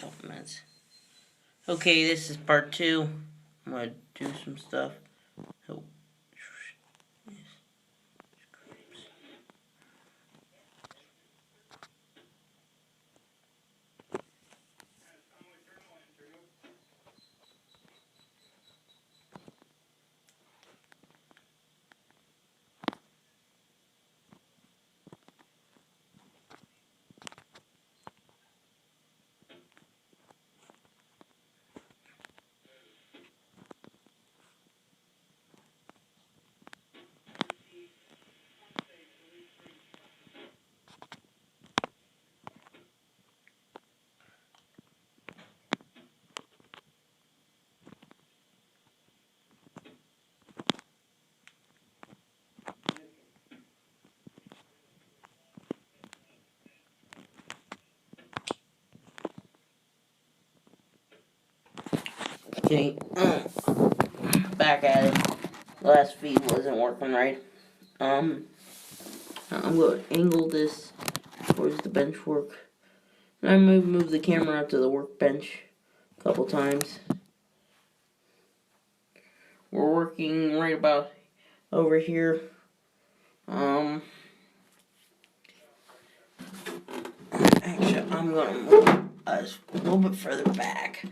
couple minutes. Okay, this is part 2. I'm gonna do some stuff. Oh. Okay, back at it. The last feed wasn't working right. I'm going to angle this towards the bench work. And I'm going to move the camera out to the workbench a couple times. We're working right about over here. Actually, I'm going to move us a little bit further back.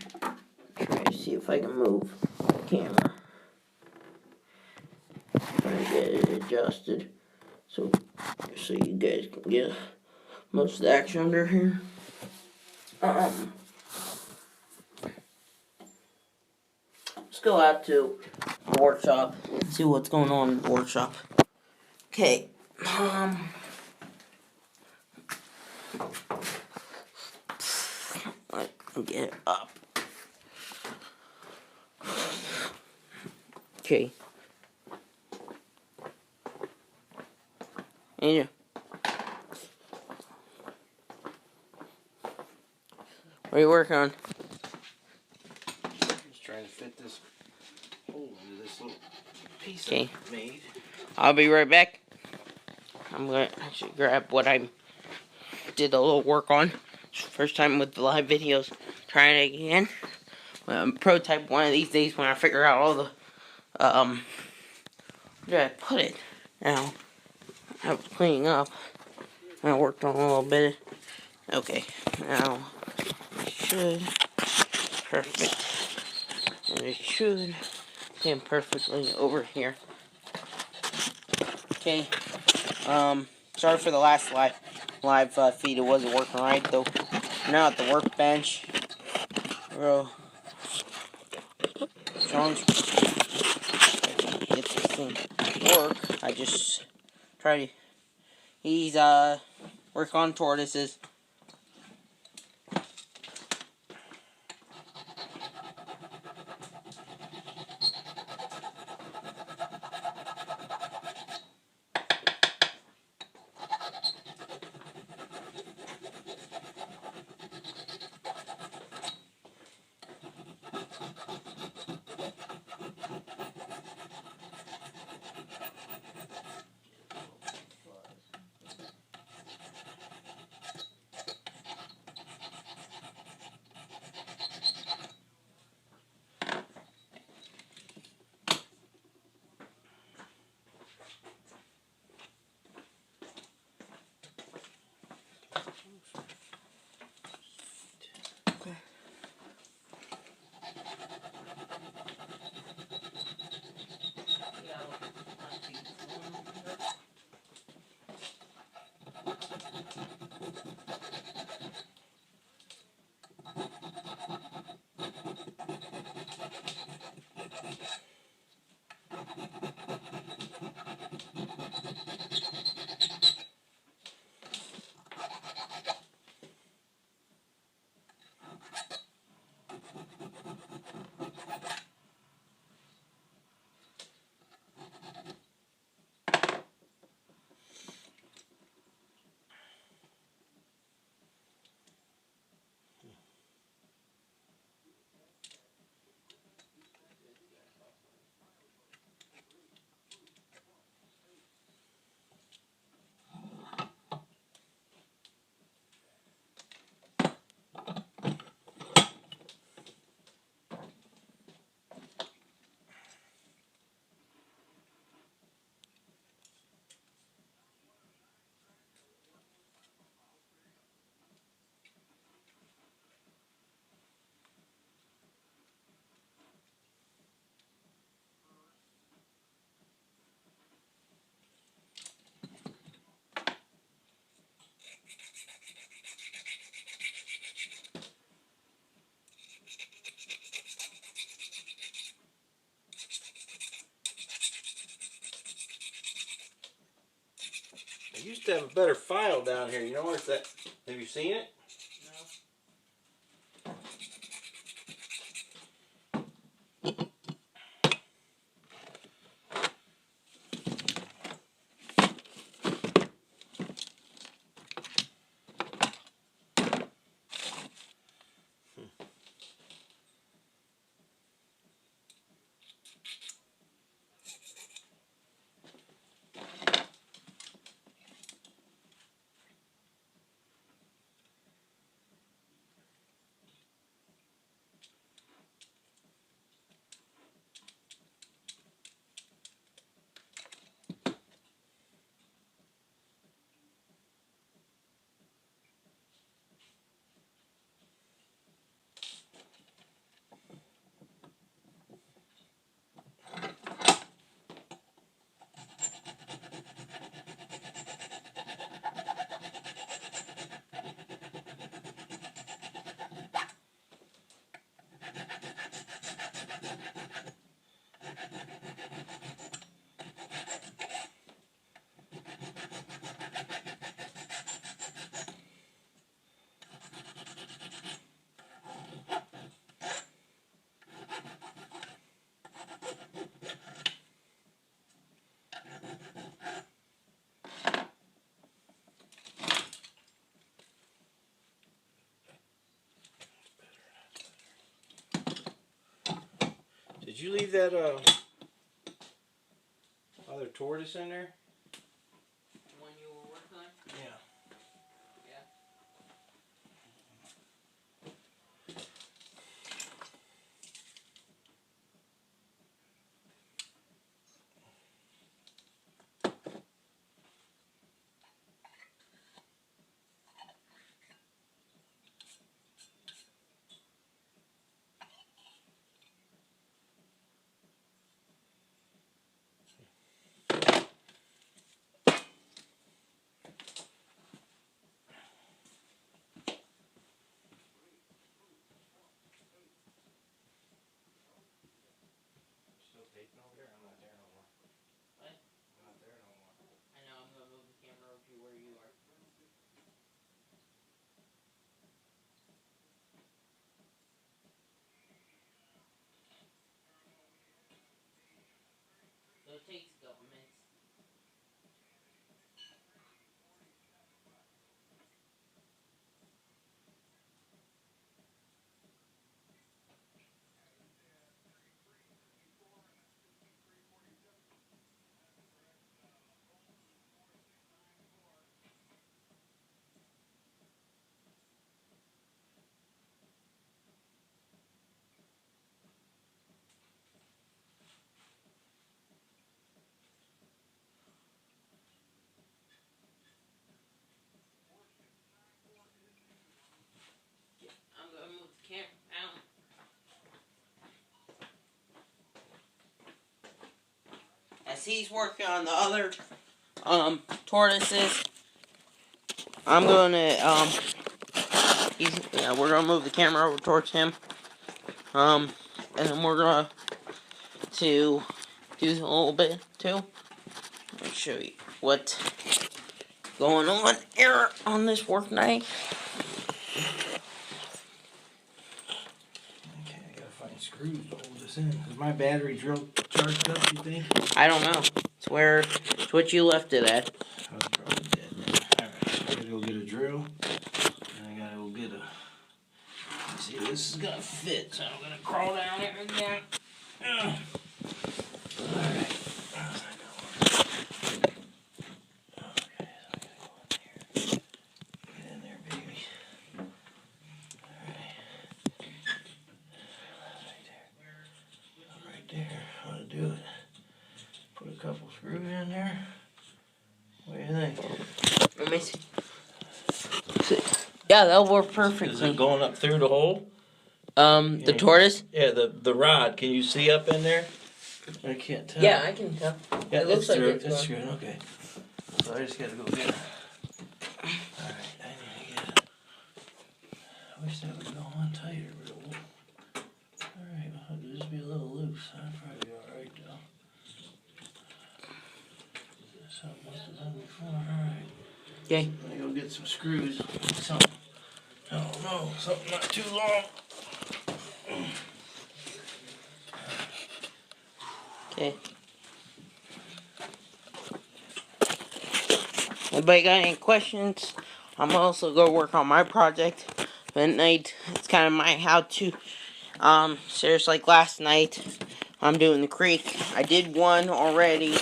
Try to see if I can move the camera. Try to get it adjusted so you guys can get most of the action under here. Let's go out to the workshop, see what's going on in the workshop. Okay, let's get it up. Okay. Angel. What are you working on? Just trying to fit this hole into this little piece I made. I'll be right back. I'm gonna actually grab what I did a little work on. First time with the live videos. Trying it again. Prototype one of these days when I figure out all the where did I put it? Now I was cleaning up. I worked on a little bit. Okay, now it should perfect, and it should came perfectly over here. Okay, sorry for the last live feed. It wasn't working right though. We're now at the workbench. Real Sean's get this thing work. I just try to. He's working on tortoises. used to have a better file down here. You know where's that? Have you seen it? Did you leave that other tortoise in there? When you were working on it? Yeah. Still taping over there? I'm not there no more. What? I'm not there no more. I know, I'm gonna move the camera over to where you are. So it takes a couple minutes. I'm gonna move the camera down. As he's working on the other tortoises, I'm gonna we're gonna move the camera over towards him. And then we're gonna do a little bit too. Let me show you what's going on here on this work night. Okay, I gotta find screws to hold this in. Is my battery drill charged up, you think? I don't know. It's what you left it at. I was probably dead then. Alright, so I gotta go get a drill. And I gotta go get a... Let's see, this is gonna fit, so I'm gonna crawl down there again. Alright. Okay, so I gotta go in there. Get in there, baby. Alright. Right there. How to do it. Put a couple screws in there. What do you think? Let me see. Yeah, that'll work perfectly. Is it going up through the hole? The tortoise? Yeah, the rod. Can you see up in there? I can't tell. Yeah, I can tell. Yeah, it looks like it's good. Okay. So I just gotta go get it. Alright, I need to get it. I wish that would go on tighter, but it won't. Alright, well, it'll just be a little loose. That'd probably be alright though. Is this something else I've done before? Alright. Okay. I go get some screws. Something. I don't know. Something not too long. Okay. Anybody got any questions? I'm also gonna work on my project. Midnight. It's kind of my how-to. So just like last night, I'm doing the creek. I did one already.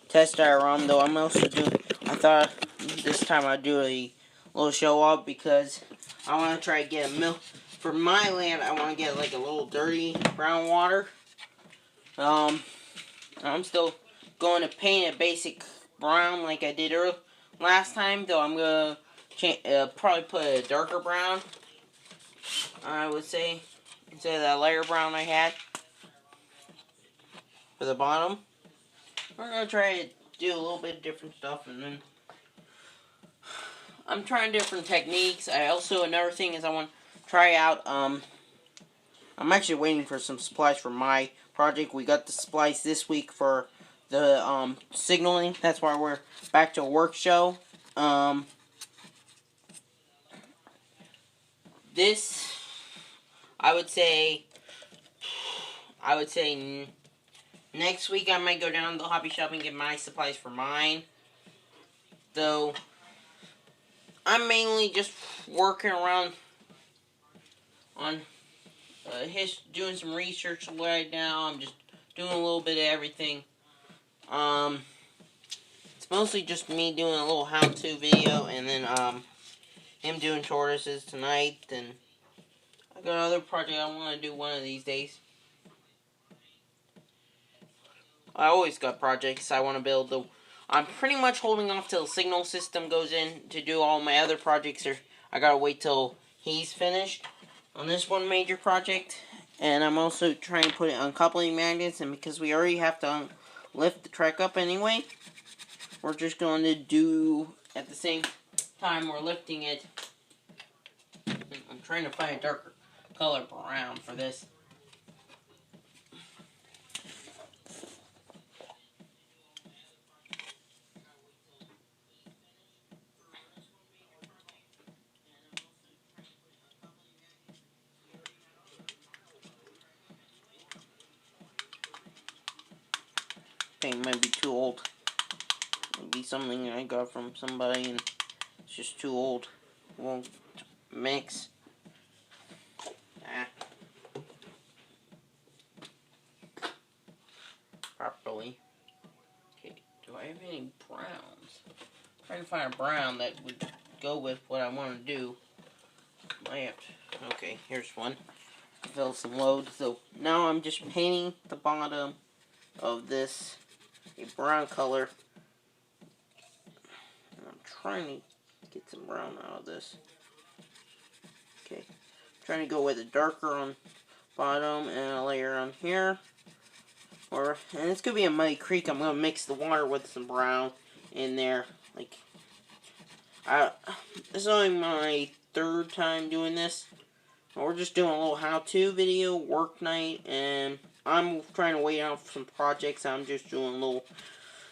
Test diorama, though. I'm also doing. I thought this time I'd do a little show off because I want to try to get a milk for my land. I want to get like a little dirty brown water. I'm still going to paint a basic brown like I did last time, though. I'm gonna probably put a darker brown. I would say instead of that lighter brown I had for the bottom. We're gonna try to do a little bit of different stuff, and then I'm trying different techniques. I also another thing is I want to try out. I'm actually waiting for some supplies for my project. We got the supplies this week for the signaling. That's why we're back to a work show. This I would say next week I might go down to the hobby shop and get my supplies for mine. Though I'm mainly just working around on doing some research right now. I'm just doing a little bit of everything. It's mostly just me doing a little how-to video, and then him doing tortoises tonight. And I got another project I want to do one of these days. I always got projects I want to build. Though I'm pretty much holding off till the signal system goes in to do all my other projects. Or I gotta wait till he's finished on this one major project. And I'm also trying to put it on coupling magnets, and because we already have to lift the track up anyway, we're just going to do, at the same time we're lifting it, I'm trying to find a darker color brown for this. I think it might be too old. Maybe something I got from somebody and it's just too old. Won't mix. Properly. Okay, do I have any browns? I'm trying to find a brown that would go with what I want to do. I have to, okay, here's one. Fill some load. So now I'm just painting the bottom of this a brown color. And I'm trying to get some brown out of this. Okay, trying to go with a darker on bottom and a layer on here. And it's gonna be a muddy creek. I'm gonna mix the water with some brown in there. Like, this is only my third time doing this. We're just doing a little how-to video, work night, and I'm trying to wait out for some projects. I'm just doing a little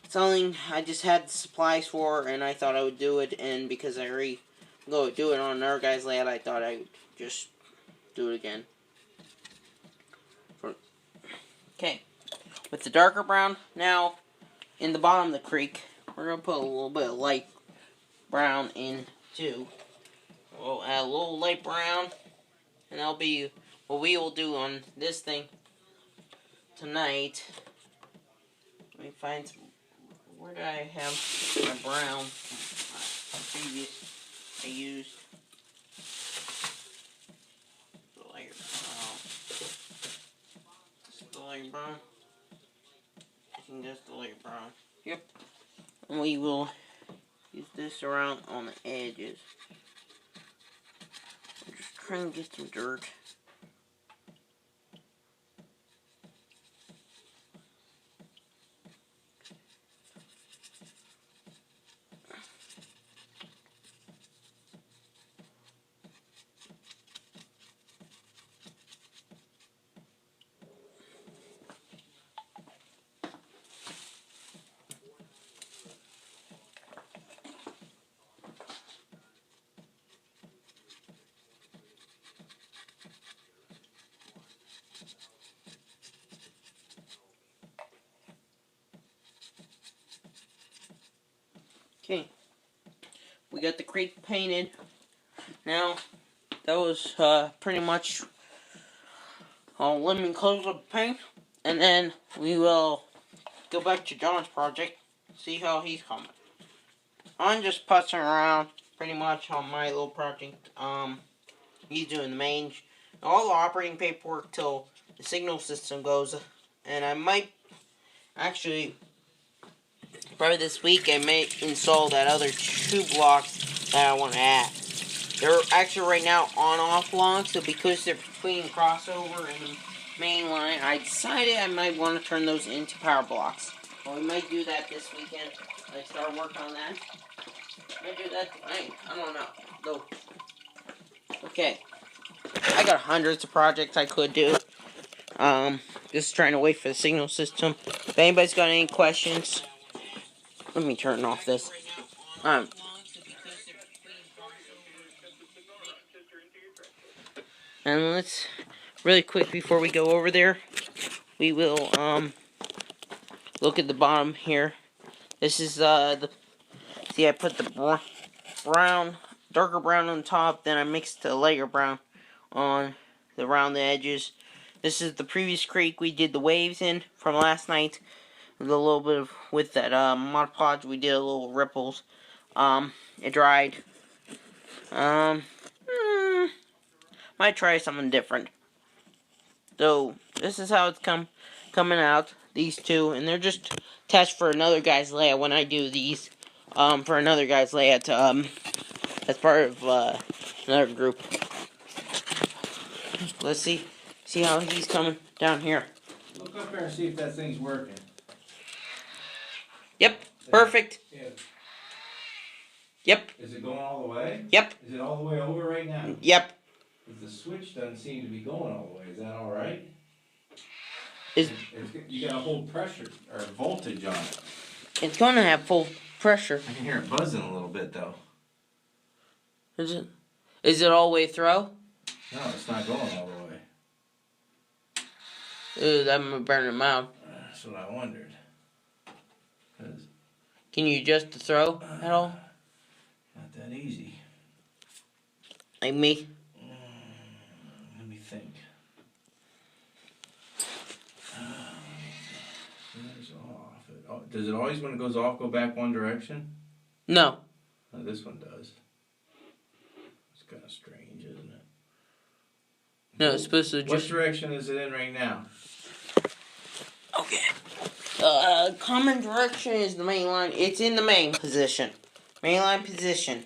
something I just had the supplies for, and I thought I would do it. And because I already go do it on another guy's land, I thought I would just do it again. Okay, with the darker brown now in the bottom of the creek, we're gonna put a little bit of light brown in too. We'll add a little light brown, and that'll be what we will do on this thing tonight. Let me find some. Where did I have my brown? Previous I used the light brown. This is the light brown. I think that's the light brown. Yep. And we will use this around on the edges. I'm just trying to get some dirt. got the crate painted. Now, that was pretty much let me close up the paint, and then we will go back to John's project, see how he's coming. I'm just putzing around pretty much on my little project. He's doing the main, all the operating paperwork till the signal system goes, and I might actually, probably this week, I may install that other 2 blocks that I want to add. They're actually right now on-off blocks, so because they're between crossover and the main line, I decided I might want to turn those into power blocks. Well, we might do that this weekend. Like, start working on that. Might do that tonight. I don't know. Go. Okay. I got hundreds of projects I could do. Just trying to wait for the signal system. If anybody's got any questions, let me turn off this. And let's, really quick before we go over there, we will, look at the bottom here. This is, see, I put the brown, darker brown on the top, then I mixed the lighter brown around the edges. This is the previous creek we did the waves in from last night. A little bit of, with that, Mod Podge, we did a little ripples. It dried. Might try something different. So, this is how it's coming out, these two, and they're just tests for another guy's layout when I do these, for another guy's layout, as part of, another group. Let's see how he's coming down here. Look up there and see if that thing's working. Yep, perfect. Yeah. Yep. Is it going all the way? Yep. Is it all the way over right now? Yep. The switch doesn't seem to be going all the way. Is that all right? You got to hold pressure or voltage on it. It's going to have full pressure. I can hear it buzzing a little bit though. Is it all the way through? No, it's not going all the way. Ooh, that might burn him out. That's what I wondered. Can you adjust the throw at all? Not that easy. Like me? Let me think. It's off. Does it always, when it goes off, go back one direction? No. Oh, this one does. It's kind of strange, isn't it? No, it's supposed to just... What direction is it in right now? Okay. Common direction is the main line. It's in the main position. Main line position.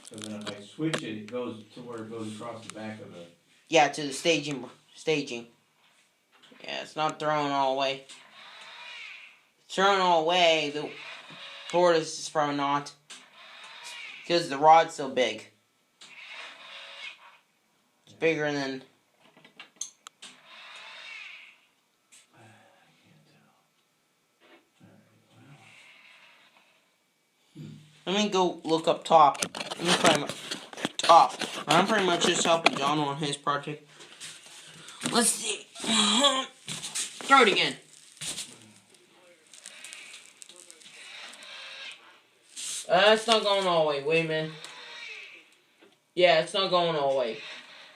So then if I switch it, it goes to where it goes across the back of the... Yeah, to the staging. Yeah, it's not thrown all the way. It's thrown all the way. The tortoise is probably not. Because the rod's so big. It's bigger than... Let me go look up top. Let me climb up top. I'm pretty much just helping John on his project. Let's see. Throw it again. It's not going all the way. Wait a minute. Yeah, it's not going all the way.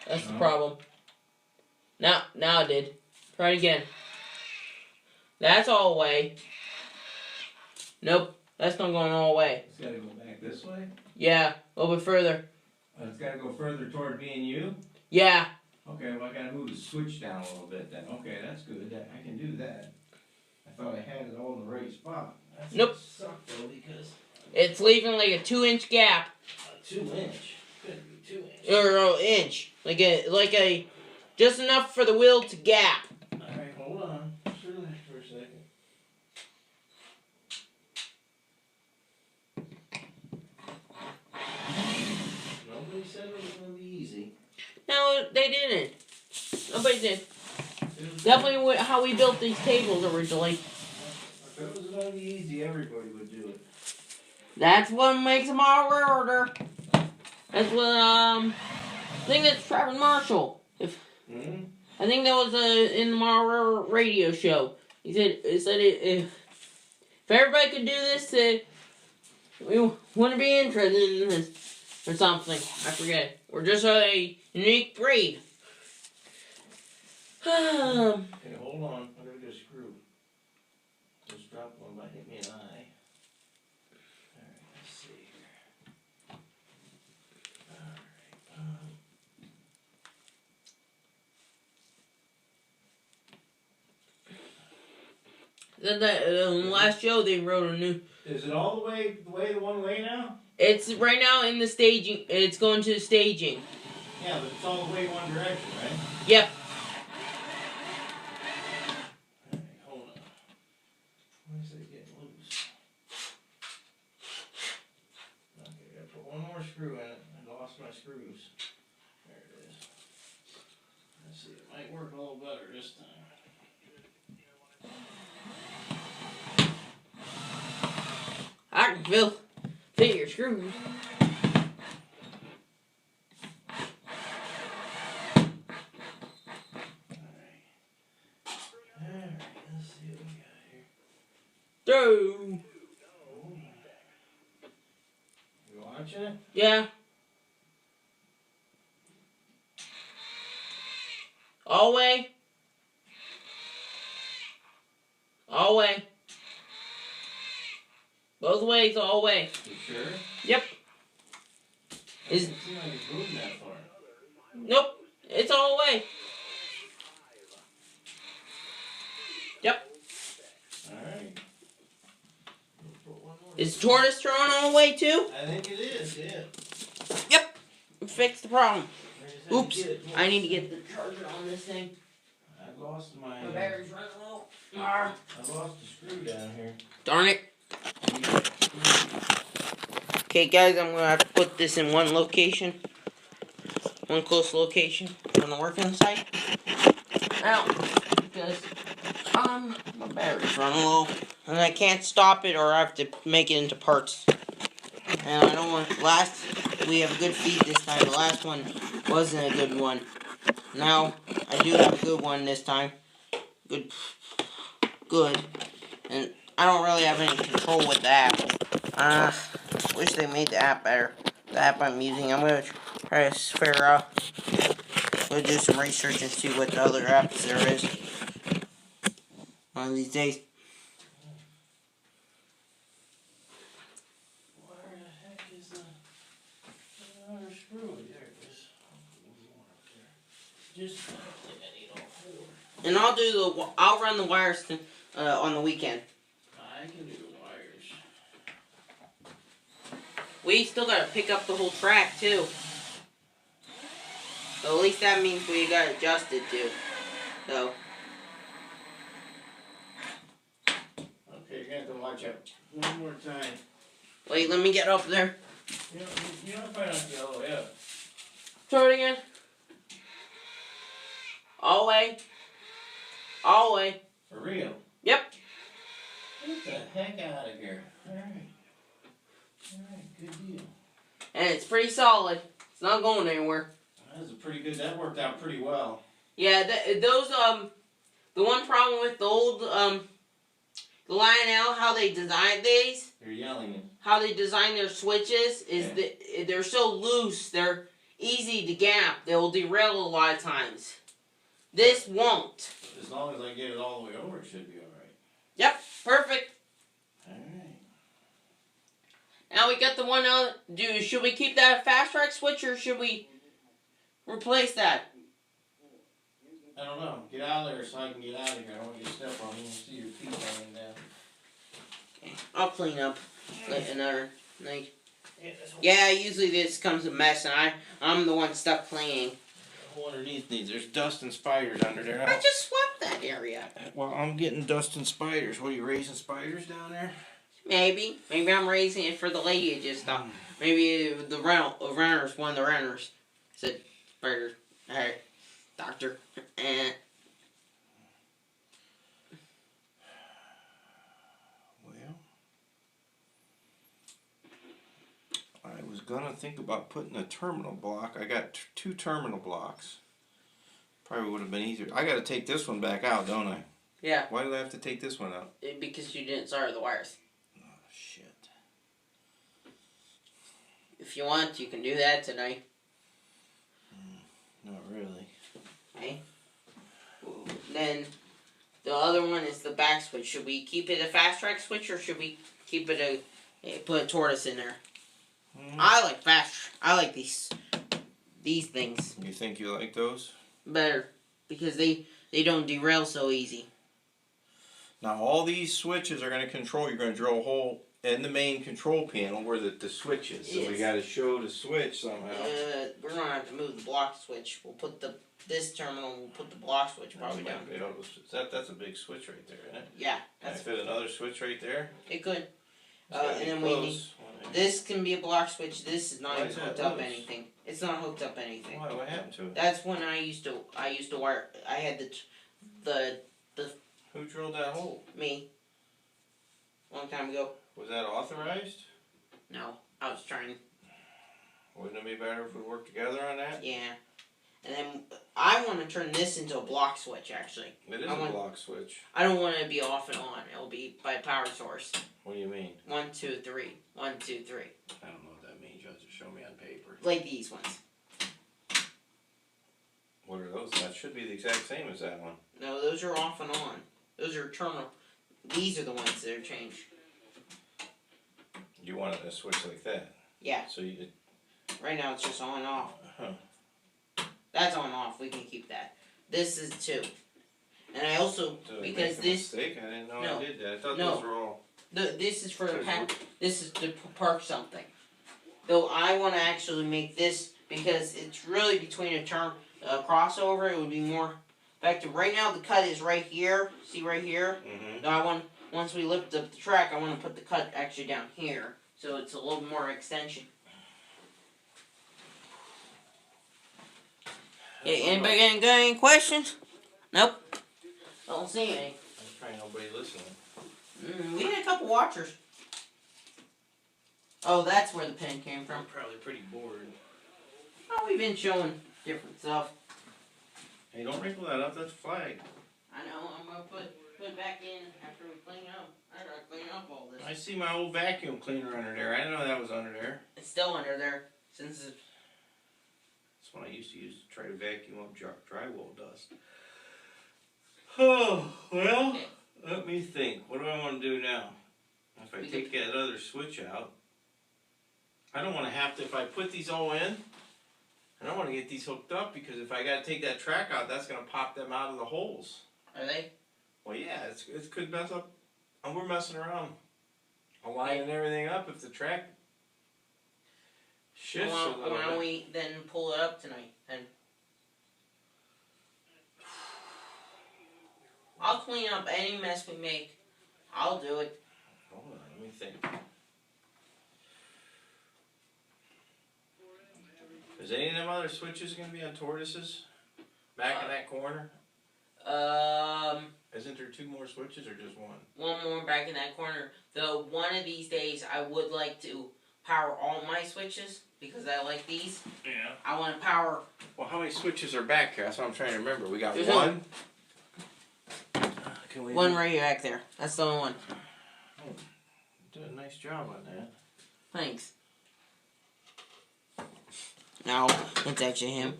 That's the problem. Now it did. Try it again. That's all the way. Nope. That's not going all the way. It's got to go back this way? Yeah, a little bit further. It's got to go further toward me and you? Yeah. Okay, well I got to move the switch down a little bit then. Okay, that's good. I can do that. I thought I had it all in the right spot. That's nope. Sucked though because... It's leaving like a 2-inch gap. A 2-inch? Could be 2 inches. Or an inch. Like a, just enough for the wheel to gap. Alright, hold on. Just relax for a second. Nobody said it was going to be easy. No, they didn't. Nobody did. Definitely how we built these tables originally. If it was going to be easy, everybody would do it. That's what makes them all order. That's what, I think that's Travis Marshall. I think that was in the Mara radio show. He said if everybody could do this, we wouldn't be interested in this or something. I forget. We're just a unique breed. Okay, hold on. I gotta get a screw. This drop one might hit me in the eye. Alright, let's see here. Then last show they wrote a new. Is it all the one way now? It's right now in the staging. It's going to the staging. Yeah, but it's all the way one direction, right? Yep. Alright, hold on. Why is it getting loose? Okay, I gotta put one more screw in it. I lost my screws. There it is. Let's see, it might work a little better this time. I can fit your screws. Alright, let's see what we got here. Through. You watching it? Yeah. All way. All way. Both ways, all way. You sure? Yep. It doesn't seem like it's moving that far. Nope. It's all way. Yep. Alright. Is tortoise thrown all the way too? I think it is, yeah. Yep. Fix the problem. I Oops. I need to get the charger on this thing. I lost my battery's running low. I lost the screw down here. Darn it. Okay, guys, I'm going to have to put this in one location. One close location on the working site. Now, because my battery's running low. And I can't stop it or I have to make it into parts. And I don't want... we have a good feed this time. The last one wasn't a good one. Now, I do have a good one this time. Good. And I don't really have any control with the app. Wish they made the app better. The app I'm using, I'm going to try to figure out. We'll do some research and see what the other apps there is. One of these days. Where the heck is the other screw? There it is. Just I need all four. And I'll run the wires on the weekend. I can do the wires. We still gotta pick up the whole track too. So at least that means we got adjusted too. So. Okay, you're gonna have to watch out one more time. Wait, let me get up there. You know if I don't get all the way up. Throw it again. All the way. All the way. For real? Yep. Get the heck out of here. Alright. Alright, good deal. And it's pretty solid. It's not going anywhere. That was a pretty good, that worked out pretty well. Yeah, the one problem with the old, the Lionel, how they designed these. You're yelling it. How they design their switches is that they're so loose, they're easy to gap. They'll derail a lot of times. This won't. As long as I get it all the way over, it should be alright. Yep, perfect. Alright. Now we got the one should we keep that a fast track switch or should we replace that? I don't know. Get out of there so I can get out of here. I don't want you to step on me and see your feet hanging down. Okay, I'll clean up another night. Yeah, this whole Yeah, usually this comes a mess and I'm the one stuck cleaning. hole underneath these. There's dust and spiders under there. I just swept that area. Well, I'm getting dust and spiders. What, are you raising spiders down there? Maybe. Maybe I'm raising it for the lady that just stopped. Maybe the runners, one of the runners said, spider, hey, doctor. Well, I was gonna think about putting a terminal block. I got two terminal blocks. Probably would have been easier. I gotta take this one back out, don't I? Yeah. Why do I have to take this one out? Because you didn't solder the wires. Oh, shit. If you want, you can do that tonight. Not really. Okay. Then the other one is the back switch. Should we keep it a fast track switch or should we keep it put a tortoise in there? I like fast. I like these things You think you like those? better because they don't derail so easy. Now all these switches are going to control. You're going to drill a hole in the main control panel where the switch is. So we got to show the switch somehow. We're gonna have to move the block switch. We'll put this terminal. We'll put the block switch probably down. That's a big switch right there, isn't it? Yeah. Can I fit another switch right there? It could. And then we need. This can be a block switch. This is not even hooked up anything. It's not hooked up anything. Why? What happened to it? That's when I used to wire. I had the. Who drilled that hole? Me. Long time ago. Was that authorized? No, I was trying. Wouldn't it be better if we worked together on that? Yeah. And then I want to turn this into a block switch. Actually. It is a block switch. I don't want it to be off and on. It'll be by power source. What do you mean? 1, 2, 3. 1, 2, 3. I don't know what that means. You have to show me on paper. Like these ones. What are those? That should be the exact same as that one. No, those are off and on. Those are terminal. These are the ones that are changed. You wanted a switch like that? Yeah. So you. Right now it's just on and off. Huh. That's on and off. We can keep that. This is 2. And I also because this. Mistake? I didn't know I did that. I thought those were all. This is for the pack. This is to park something. Though I want to actually make this because it's really between a crossover. It would be more effective. Right now the cut is right here. See right here. Mm-hmm. Now once we lift up the track, I want to put the cut actually down here, so it's a little more extension. Okay, anybody got any questions? Nope. Don't see any. There's probably nobody listening. We had a couple watchers. Oh, that's where the pen came from. I'm probably pretty bored. Oh, we've been showing different stuff. Hey, don't wrinkle that up. That's a flag. I know. I'm gonna put it back in after we clean up. I gotta clean up all this. I see my old vacuum cleaner under there. I didn't know that was under there. It's still under there since it's. That's what I used to use to try to vacuum up drywall dust. Oh, well, Okay. Let me think. What do I want to do now? If I take that other switch out, I don't want to have to, if I put these all in, I don't want to get these hooked up because if I got to take that track out, that's going to pop them out of the holes. Are they? Well, yeah, it could mess up. And we're messing around, aligning everything up if the track shifts a little bit. Why don't we then pull it up tonight? And I'll clean up any mess we make. I'll do it. Hold on, let me think. Is any of them other switches going to be on tortoises? Back in that corner? Isn't there 2 more switches or just 1? One more back in that corner. Though one of these days I would like to power all my switches because I like these. Yeah. I want to power. Well, how many switches are back here? That's what I'm trying to remember. We got There's 1. One right back there. That's the only one. Oh, you did a nice job on that. Thanks. No, it's actually him.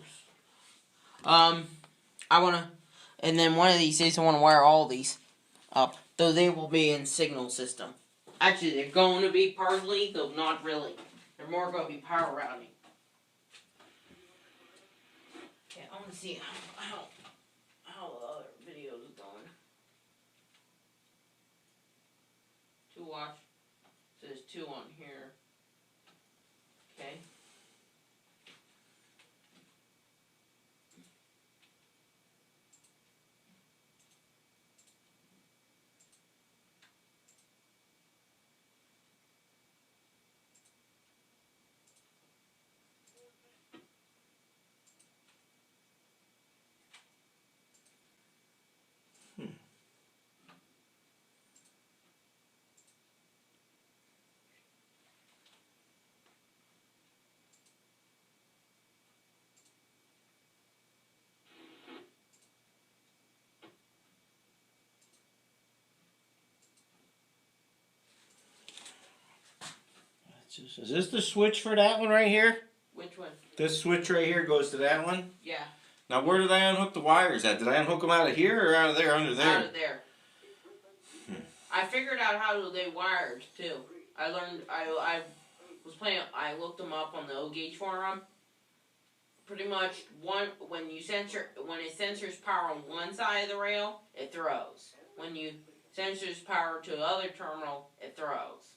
I wanna, and then one of these days I wanna wire all these up. Though they will be in signal system. Actually, they're going to be partly, though not really. They're more going to be power routing. Yeah, I want to see how the other videos are going. 2 watch. So there's 2 on here. Okay. Is this the switch for that one right here? Which one? This switch right here goes to that one? Yeah. Now where did I unhook the wires at? Did I unhook them out of here or out of there, under there? Out of there. I figured out how they wired too. I learned, I was playing, I looked them up on the O-Gauge forum. Pretty much, when it sensors power on one side of the rail, it throws. When you sensors power to the other terminal, it throws.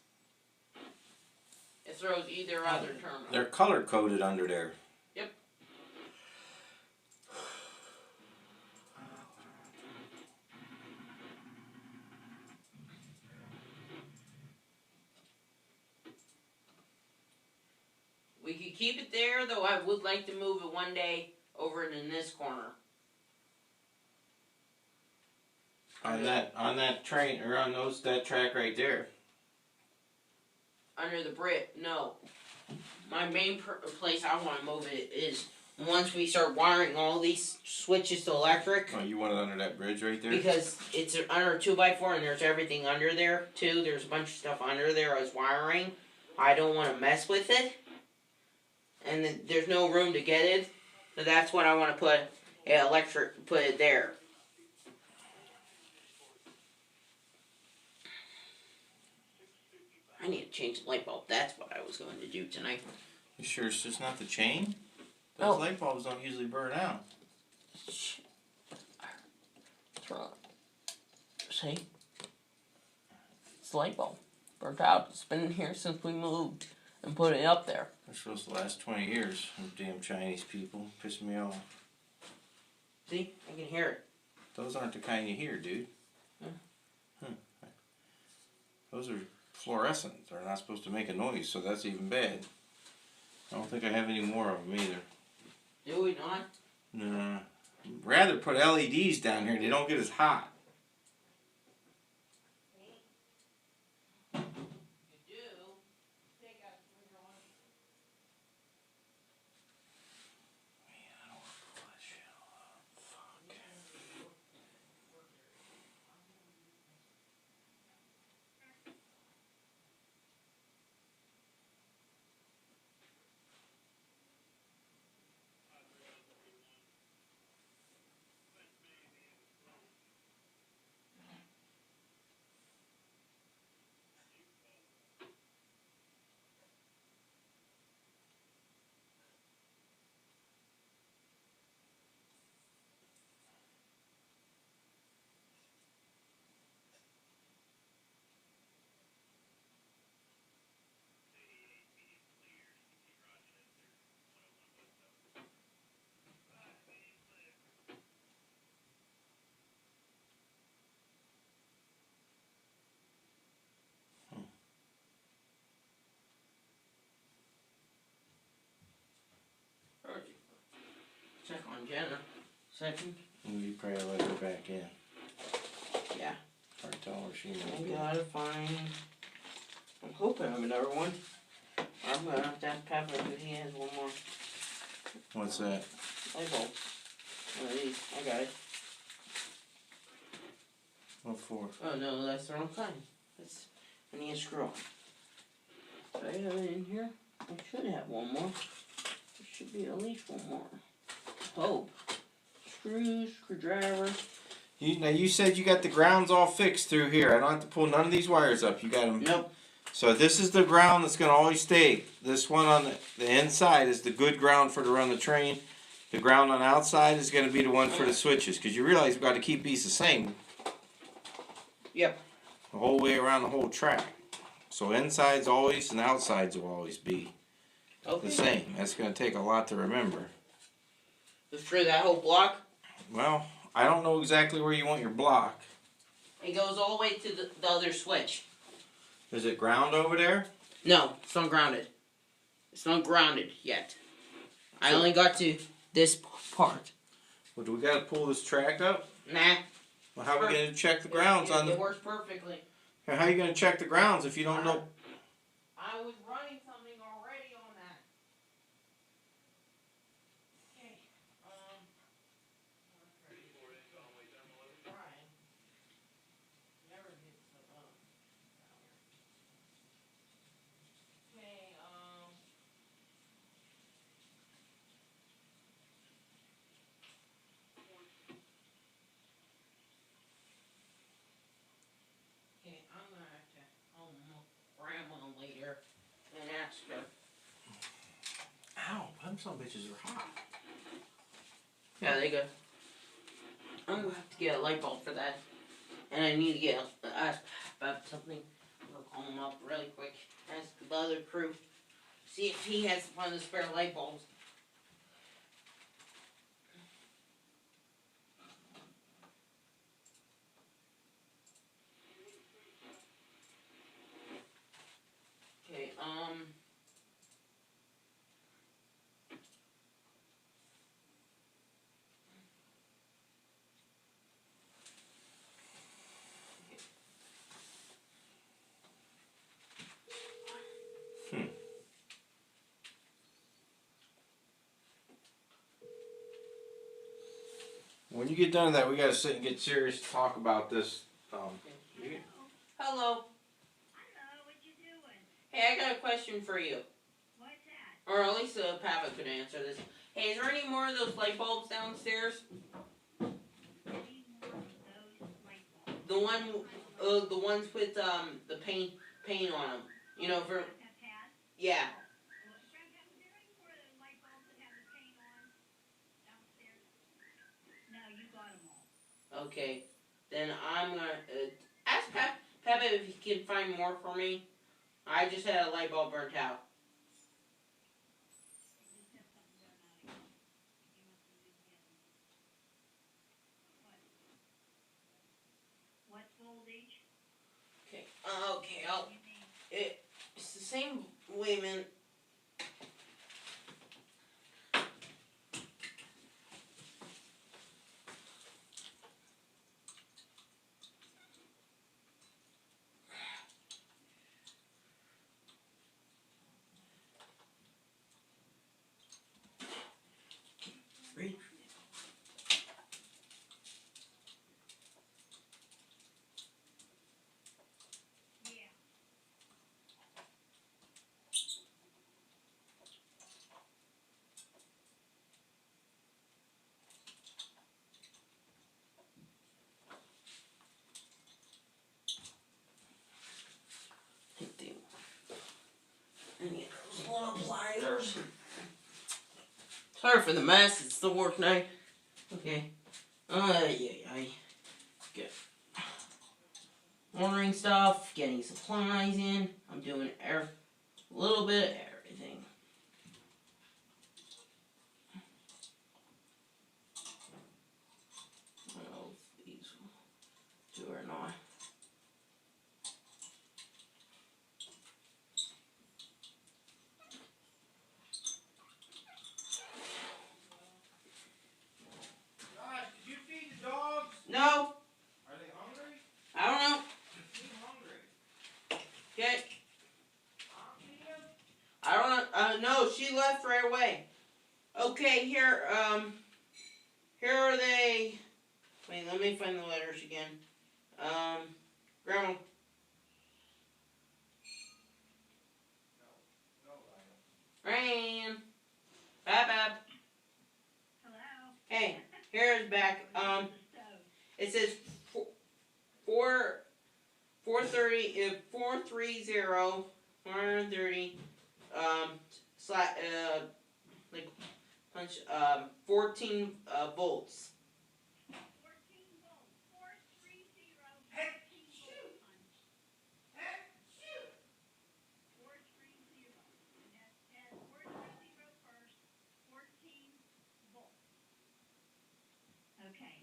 It throws either other terminal. They're color coded under there. Yep. We could keep it there, though I would like to move it one day over in this corner. On that train, or on that track right there. Under the brick, no. My main place I want to move it is once we start wiring all these switches to electric. Oh, you want it under that bridge right there? Because it's under a 2x4 and there's everything under there too. There's a bunch of stuff under there as wiring. I don't want to mess with it. And then there's no room to get it. So that's what I want to put it there. I need to change the light bulb. That's what I was going to do tonight. You sure it's just not the chain? Those light bulbs don't usually burn out. See? It's the light bulb. Burnt out. It's been in here since we moved and put it up there. They're supposed to last 20 years. Them damn Chinese people. Piss me off. See? I can hear it. Those aren't the kind you hear, dude. Those are fluorescent. They're not supposed to make a noise, so that's even bad. I don't think I have any more of them either. Do we not? No. Rather put LEDs down here. They don't get as hot. Check on Jenna. Second. You probably let her back in. Yeah. Or tell her she might I be. gotta find. I'm hoping I have another one. I'm gonna have to ask Papa if he has one more. What's that? Light bulb. One of these. I got it. What for? Oh no, that's the wrong kind. I need a screw on. Do I have it in here? I should have one more. There should be at least one more. Oh. Screws, screwdriver. Now you said you got the grounds all fixed through here. I don't have to pull none of these wires up. You got them. Nope. So this is the ground that's going to always stay. This one on the inside is the good ground for to run the train. The ground on the outside is going to be the one for the switches. Because you realize we've got to keep these the same. Yep. The whole way around the whole track. So insides always and outsides will always be the same. That's going to take a lot to remember. For that whole block? Well, I don't know exactly where you want your block. It goes all the way to the other switch. Is it ground over there? No, it's not grounded. It's not grounded yet. I only got to this part. Well, do we got to pull this track up? Nah. Well, how are we going to check the grounds on the... It works perfectly. How are you going to check the grounds if you don't know... I was running something already on that. Okay. Never hit the some bitches are hot. Yeah, they go. I'm gonna have to get a light bulb for that. And I need to get about something. I'll call him up really quick. Ask the other crew. See if he has one of the spare light bulbs. Okay, When you get done with that, we gotta sit and get serious to talk about this. Hello. Hello, what you doing? Hey, I got a question for you. What's that? Or at least Papa could answer this. Hey, is there any more of those light bulbs downstairs? Any more of those light bulbs? The ones with the paint on them. You know, for Pads? yeah. Grandpa, was there any more of the light bulbs that have the paint on downstairs? No, you got them all. Okay, then I'm gonna ask Papa if he can find more for me. I just had a light bulb burnt out. You just have something burn out again. You must have didn't get them. What? What voltage? Okay. Okay. What do you mean? It's the same. Wait a minute. Read. Yeah. Any of those little pliers. Sorry for the mess. It's the work night. Okay. Yeah. Get ordering stuff, getting supplies in. I'm doing a little bit of everything. I don't know if these will do or not. Gosh, did you feed the dogs? No, Are they hungry? I don't know. They seem hungry. Okay, Mom feed them? I don't know. No, she left right away. Okay, here are they. Wait, let me find the letters again. Grandma. No, Ryan. Gran. Bab. Hello? Hey, here's back. It says 430, like punch 14 volts. 14 volts. 430. Hey, 14 shoot! volts, hon. Hey, shoot! 430. And that says 430 first. 14 volts. Okay.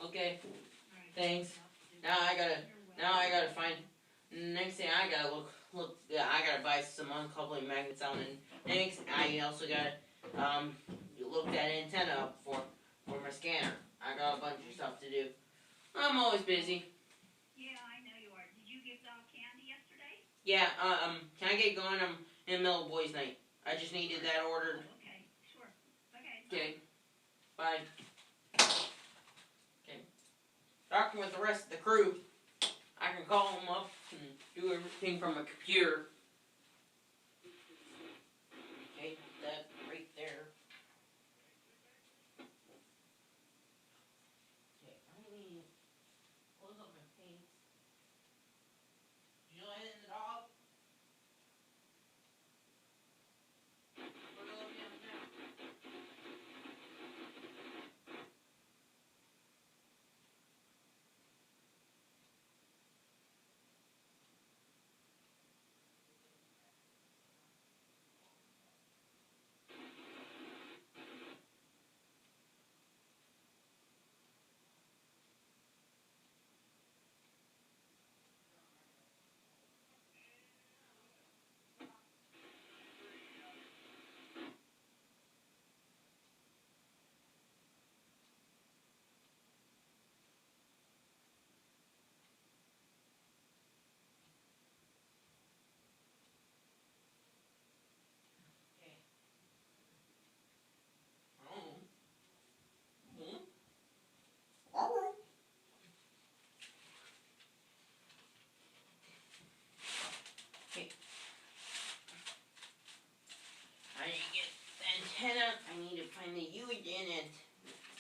Okay, All right. thanks. Yep. Now I gotta You're welcome. find. Next thing I gotta look. Yeah, I gotta buy some uncoupling magnets out, and next I also gotta look that antenna up for my scanner. I got a bunch of stuff to do. I'm always busy. Yeah, I know you are. Did you give Doc candy yesterday? Yeah. Can I get going? I'm in the middle of boys' night. I just needed that ordered. Oh, okay. Sure. Okay. Okay. Bye. Okay. Talking with the rest of the crew. I can call them up and do everything from a computer. Okay, that right there. Okay, I need to close up my paints. Did you let in the dog? Where'd Olivia now?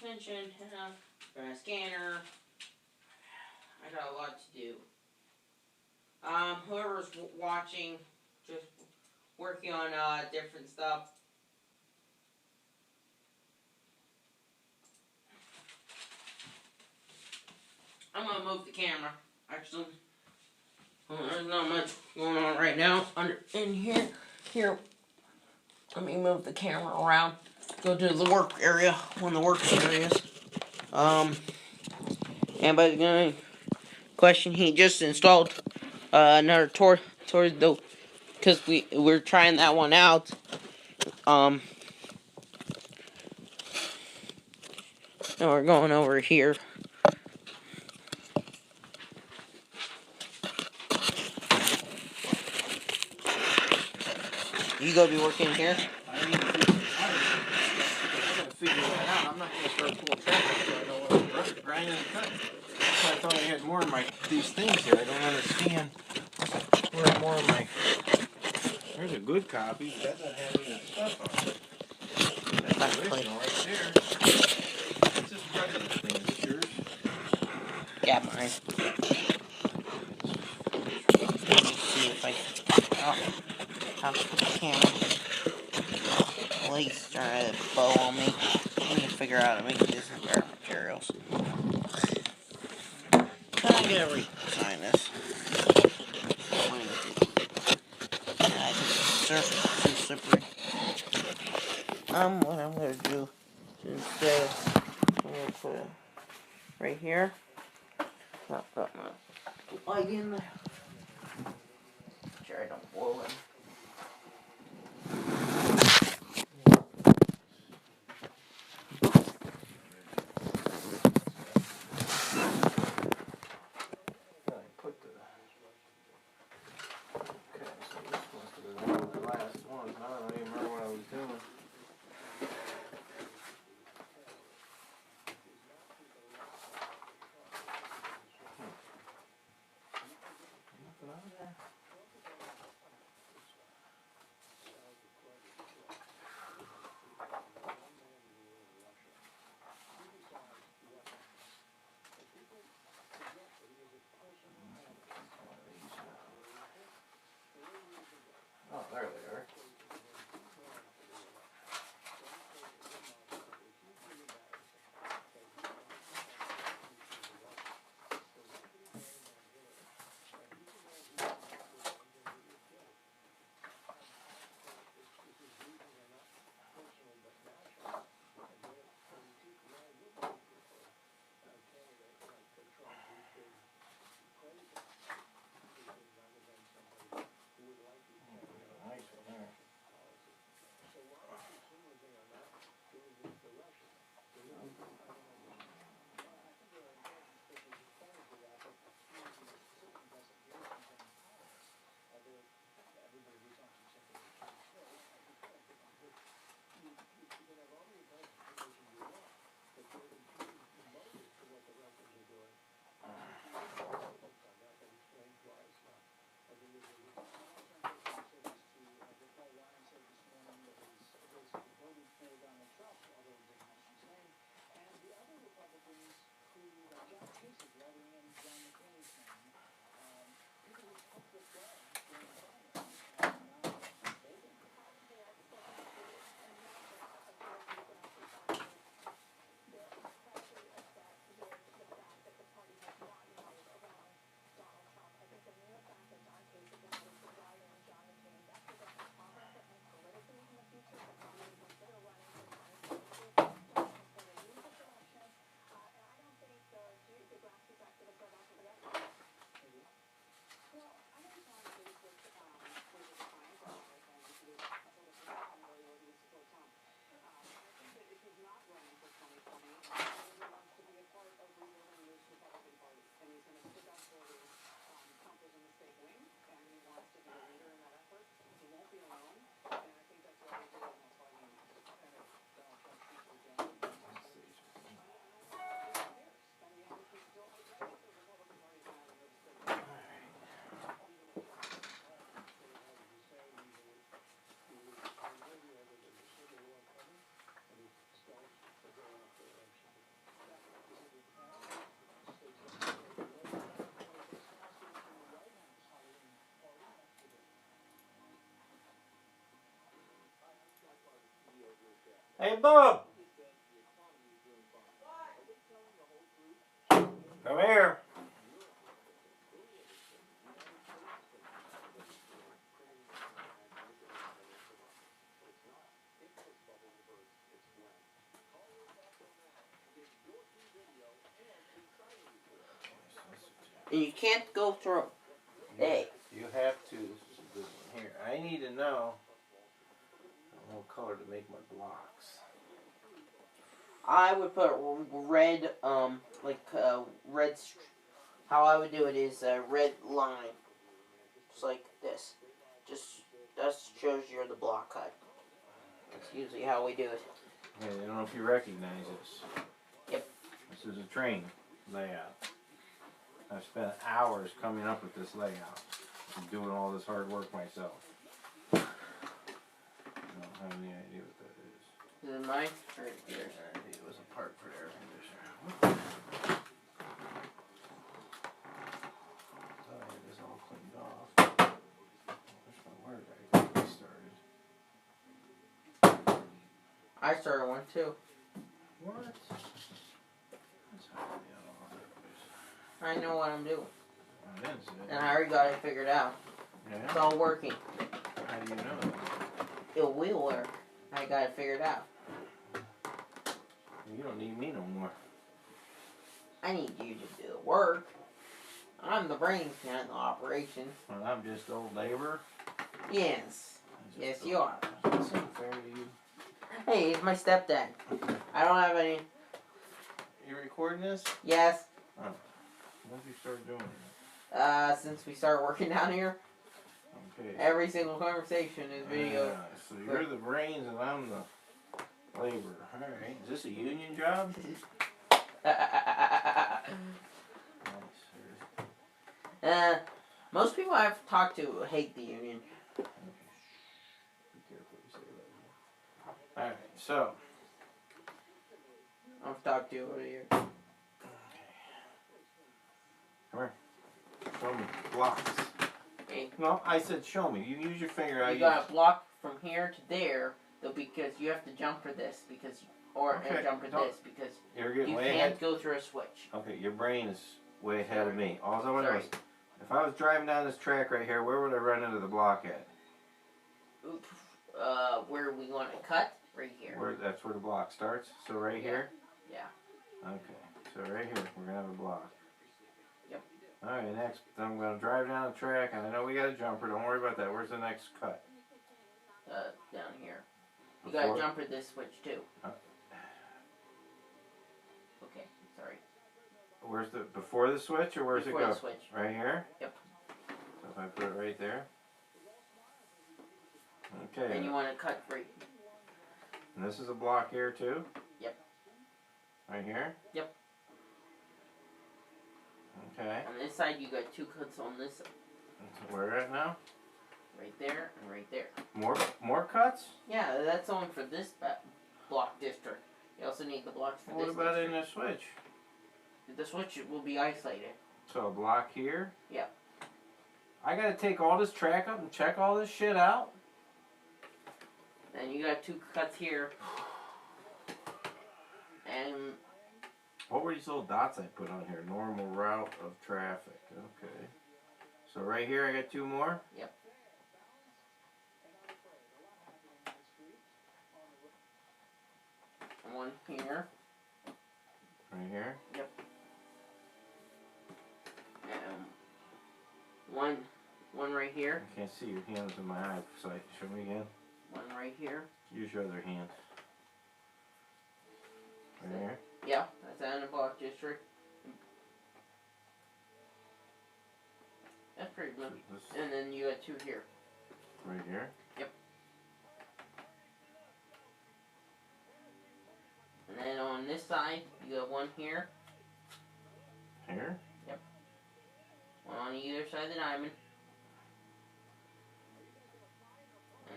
extension, got a scanner. I got a lot to do. Whoever's watching, just working on different stuff. I'm gonna move the camera. Actually, there's not much going on right now in here. Here, let me move the camera around. Go to the work area. One of the work areas. Anybody's gonna question? He just installed another toward the, because we're trying that one out. And we're going over here. You gonna be working here? I need to figure that out. I'm not going to start pulling traffic until I know what I'm grinding and cutting. That's why I thought I had more of these things here. I don't understand where more of my... There's a good copy, but that doesn't have any of the stuff on it. That's the original right there. What's this president thing? Is this yours? Yeah, mine. Let me see if I can. Oh, I'll put the camera. Legs trying to bow on me. I need to figure out how to make these better materials. I'm gonna resign this. I think the surface is too slippery. What I'm gonna do is instead, I'm gonna put it right here. Not put my plug in there. Sure I don't blow it. Put the... Okay, so this must have been one of the last ones. I don't even remember what I was doing. Nothing out of there. Hey, Bob! Come here. And you can't go through. Hey. You have to. This is a good one. Here, I need to know what color to make my blocks. I would put red, red. How I would do it is a red line, just like this. That shows you're the block cut. That's usually how we do it. Okay, I don't know if you recognize this. Yep. This is a train layout. I've spent hours coming up with this layout. I'm doing all this hard work myself. I don't have any idea what that is. Is it mine? Or yours? It was a part for the air conditioner. Oh, it is all cleaned off. Where did I get started? I started one too. What? I know what I'm doing. I didn't see it. And I already got it figured out. It's Yeah? all working. How do you know that? It will work. I got it figured out. You don't need me no more. I need you to do the work. I'm the brains behind the operation. Well, I'm just old labor. Yes. Yes, you are. That's unfair to you. Hey, he's my stepdad. I don't have any. You recording this? Yes. Oh. When did you start doing that? Since we started working down here, Okay. every single conversation is video. So you're the brains and I'm the labor. Alright. Is this a union job? Nice. Most people I've talked to hate the union. Okay. Be careful what you say about me. Alright, so. I've talked to over here. Come here. Show me blocks. Okay. No, I said show me. You use your finger. You got a block from here to there, though, because you have to jump for this, because and jump for this, because You're getting you way can't ahead. go through a switch. Okay, your brain is way ahead of me. All I want to know Sorry. is, if I was driving down this track right here, where would I run into the block at? Oop. Where we want to cut? Right here. That's where the block starts? So right here? Yeah. Okay, so right here, we're going to have a block. Yep. Alright, next, I'm going to drive down the track, and I know we got a jumper, don't worry about that. Where's the next cut? Down here. You got to jump for this switch, too. Okay, sorry. Where's before the switch, or where's Before it go? the switch. Right here? Yep. So if I put it right there. Okay. And you want to cut right. And this is a block here too? Yep. Right here? Yep. Okay. On this side, you got two cuts on this side. So where at now? Right there and right there. More cuts? Yeah, that's only for this block district. You also need the blocks for What this about district. in the switch? The switch will be isolated. So a block here? Yep. I gotta take all this track up and check all this shit out? Then you got two cuts here. And what were these little dots I put on here? Normal route of traffic. Okay. So right here I got two more? Yep. One here. Right here? Yep. And one right here. I can't see your hands in my eyesight. Show me again. One right here. Use your other hand. Right here? Yeah, that's in the block district. That's pretty much. And then you got two here. Right here? Yep. And then on this side, you got one here. Here? Yep. One on either side of the diamond.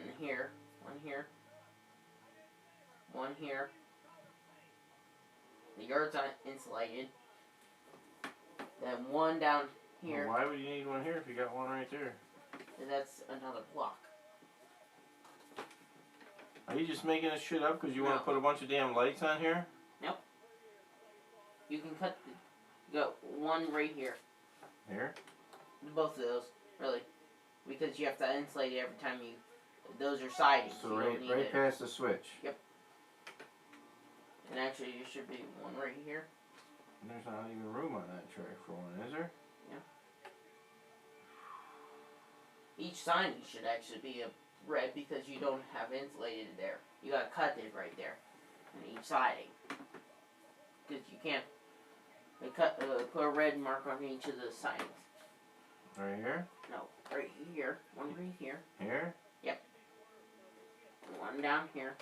And here. One here. One here. The yard's not insulated. Then one down here. Well, why would you need one here if you got one right there? And that's another block. Are you just making this shit up because you want No. to put a bunch of damn lights on here? Nope. You can cut. You got one right here. Here? Both of those, really, because you have to insulate it every time you. Those are sidings. So you right, don't need right it. past the switch. Yep. And actually, there should be one right here. There's not even room on that track for one, is there? Each siding should actually be a red because you don't have insulated there. You gotta cut it right there, in each siding. Because you can't put a red mark on each of the sidings. Right here? No, right here. One right here. Here? Yep. One down here.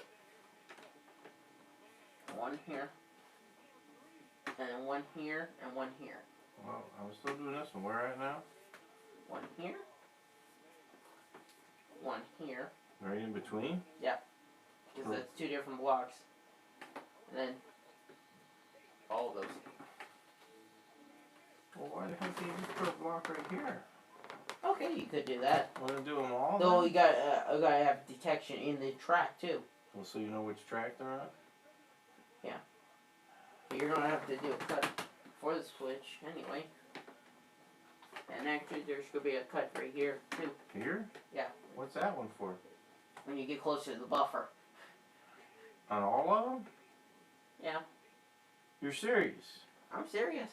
One here. And then one here and one here. Well, I'm still doing this one. Where at now? One here. One here. Right in between? Because that's two different blocks. And then all of those. Well, why the heck do you just put a block right here? Okay, you could do that. Want to do them all? Though then? you gotta have detection in the track too. Well, so you know which track they're on? But you're gonna have to do a cut for the switch anyway. And actually, there's gonna be a cut right here too. Here? Yeah. What's that one for? When you get closer to the buffer. On all of them? Yeah. You're serious? I'm serious.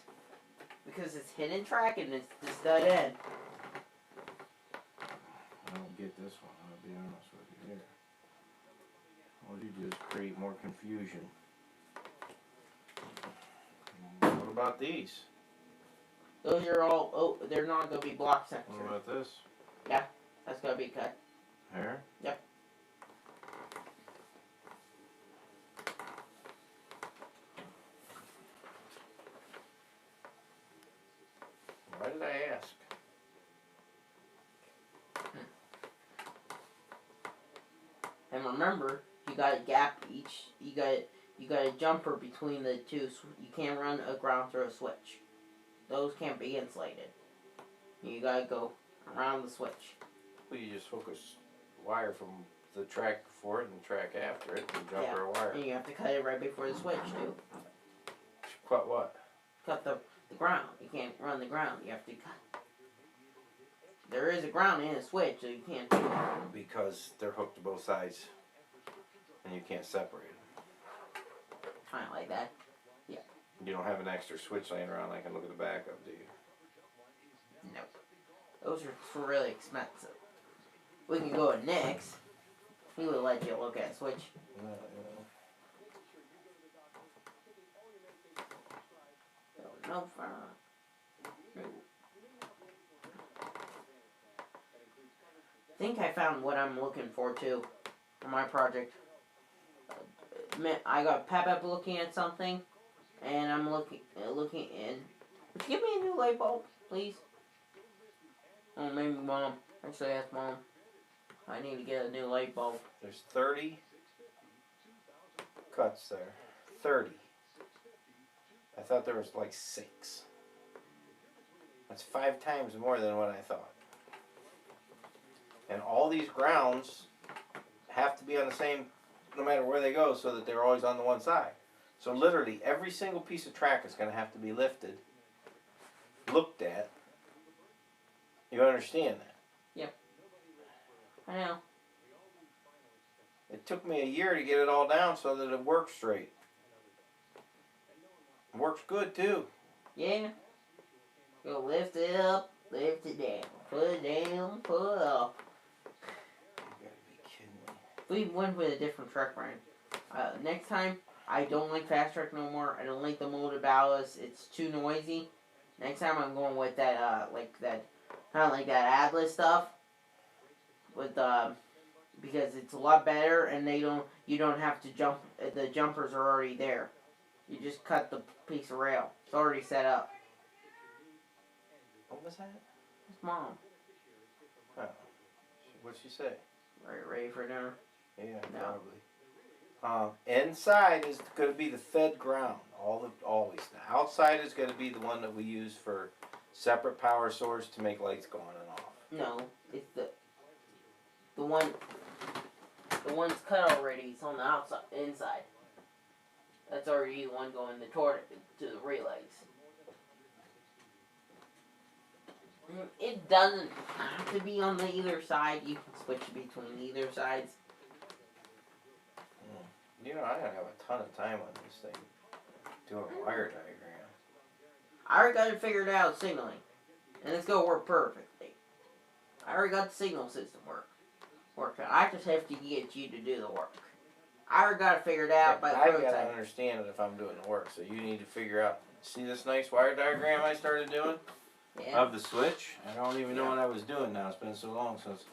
Because it's hidden track and it's the stud end. I don't get this one, I'll be honest with you here. All you do is create more confusion. What about these? Those are all, they're not gonna be block What sections. about this? That's gonna be cut. Here? Yep. Why did I ask? And remember, you got a gap each. You got a jumper between the two. You can't run a ground through a switch. Those can't be insulated. You gotta go around the switch. Well, you just hook a wire from the track before it and the track after it and jumper a wire. And you have to cut it right before the switch too. Cut what? Cut the ground. You can't run the ground. You have to cut. There is a ground and a switch, so you can't do it. Because they're hooked to both sides and you can't separate them. Kind of like that. You don't have an extra switch laying around I can look at the back of, do you? Nope. Those are really expensive. We can go to Nick's. He would let you look at a switch. No fun. No. I think I found what I'm looking for too for my project. I got Pep looking at something, and I'm looking in. Would you give me a new light bulb, please? Oh, maybe Mom. Actually, ask Mom. I need to get a new light bulb. There's 30 cuts there. 30. I thought there was like 6. That's 5 times more than what I thought. And all these grounds have to be on the same, no matter where they go, so that they're always on the one side. So literally, every single piece of track is going to have to be lifted, looked at. You understand that? I know. It took me a year to get it all down so that it works straight. It works good too. Yeah. Go lift it up, lift it down. Put it down, put it up. You gotta be kidding me. We went with a different truck brand. Next time, I don't like Fast Track no more. I don't like the molded ballast. It's too noisy. Next time, I'm going with that, kind of like that Atlas stuff. With because it's a lot better, and you don't have to jump. The jumpers are already there. You just cut the piece of rail. It's already set up. What was that? It's Mom. Oh. What'd she say? Ready for dinner? Yeah, No. probably. Inside is going to be the fed ground. Always. The outside is going to be the one that we use for separate power source to make lights go on and off. No, it's the one The one's cut already. It's on the outside, inside. That's already the one going to the relays. It doesn't have to be on the either side. You can switch between either sides. You know, I gotta have a ton of time on this thing. Doing a wire diagram. I already got it figured out, signaling. And it's gonna work perfectly. I already got the signal system working. I just have to get you to do the work. I already got it figured out by the I prototype. gotta understand it if I'm doing the work, so you need to figure out. See this nice wire diagram I started doing? Yeah. Of the switch? I don't even know what I was doing now. It's been so long since.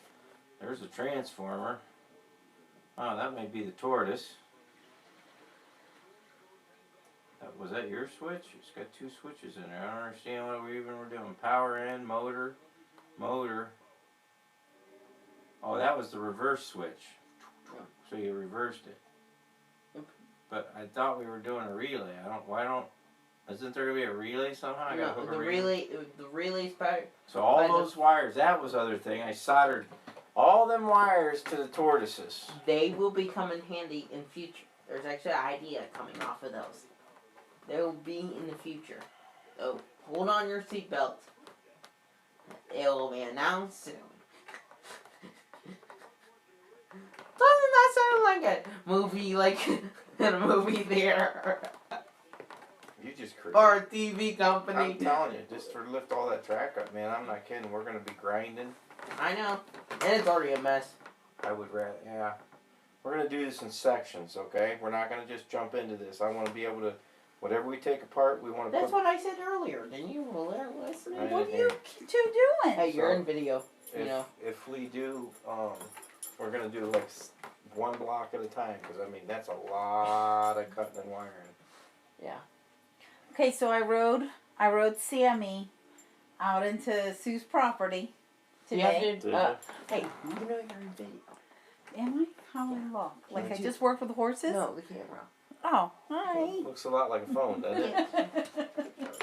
There's a transformer. Oh, that may be the tortoise. Was that your switch? It's got two switches in there. I don't understand what we even were doing. Power in, motor. Oh, that was the reverse switch. So you reversed it. But I thought we were doing a relay. Isn't there gonna be a relay somehow? I gotta hook a relay. The relay's power. So all those wires, that was the other thing. I soldered all them wires to the tortoises. They will become in handy in future. There's actually an idea coming off of those. They will be in the future. So hold on your seatbelts. It will be announced soon. Doesn't that sound like a movie, like in a movie theater? You just crazy. Or a TV company? I'm telling you, just to lift all that track up, man. I'm not kidding. We're gonna be grinding. I know, and it's already a mess. I would rather, yeah. We're gonna do this in sections, okay? We're not gonna just jump into this. I want to be able to, whatever we take apart, we want to. That's what I said earlier. Didn't you listen? What are you two doing? Hey, you're in video. You know. If we do, we're gonna do like one block at a time, because I mean that's a lot of cutting and wiring. Yeah. Okay, so I rode Sammy out into Sue's property today. You have to, hey, you know you're in video. Am I? How do I look? Like I you- just work with the horses? No, the camera. Oh, hi. Looks a lot like a phone, doesn't it?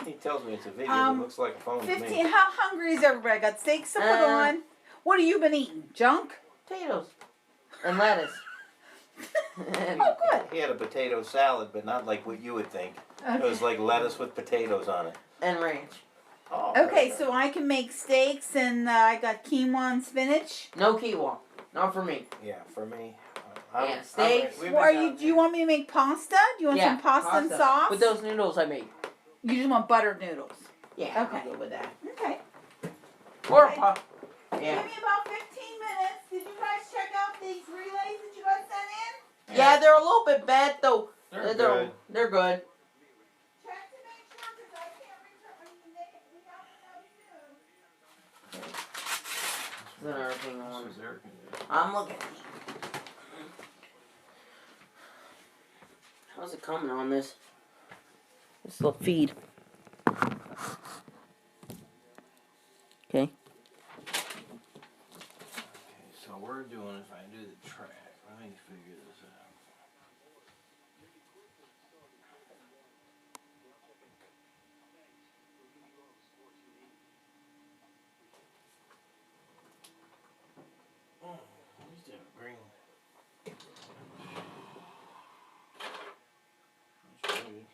He tells me it's a video, but it looks like a phone to 15. me. How hungry is everybody? I got steaks to put on. What have you been eating? Junk? Potatoes. And lettuce. Oh, good. He had a potato salad, but not like what you would think. Okay. It was like lettuce with potatoes on it. And ranch. Oh, Okay, so I can make steaks, and I got quinoa and spinach. No quinoa. Not for me. Yeah, for me. Yeah, steaks. we've Or been do you want me to make pasta? Do you want some pasta and sauce? With those noodles I made. You just want buttered noodles. Yeah, Okay. I'll go with that. Okay. Or Okay. yeah. Give me about 15 minutes. Did you guys check out these relays that you guys sent in? Yeah, they're a little bit bad though. They're good. They're good. Check to make sure, because I can't return. I mean, we have to know soon. Then everything on. This is air conditioning. I'm looking. How's it coming on this? This little feed. Okay. Okay, so we're doing, if I do the track, let me figure this out. Oh, where's that green? That's good.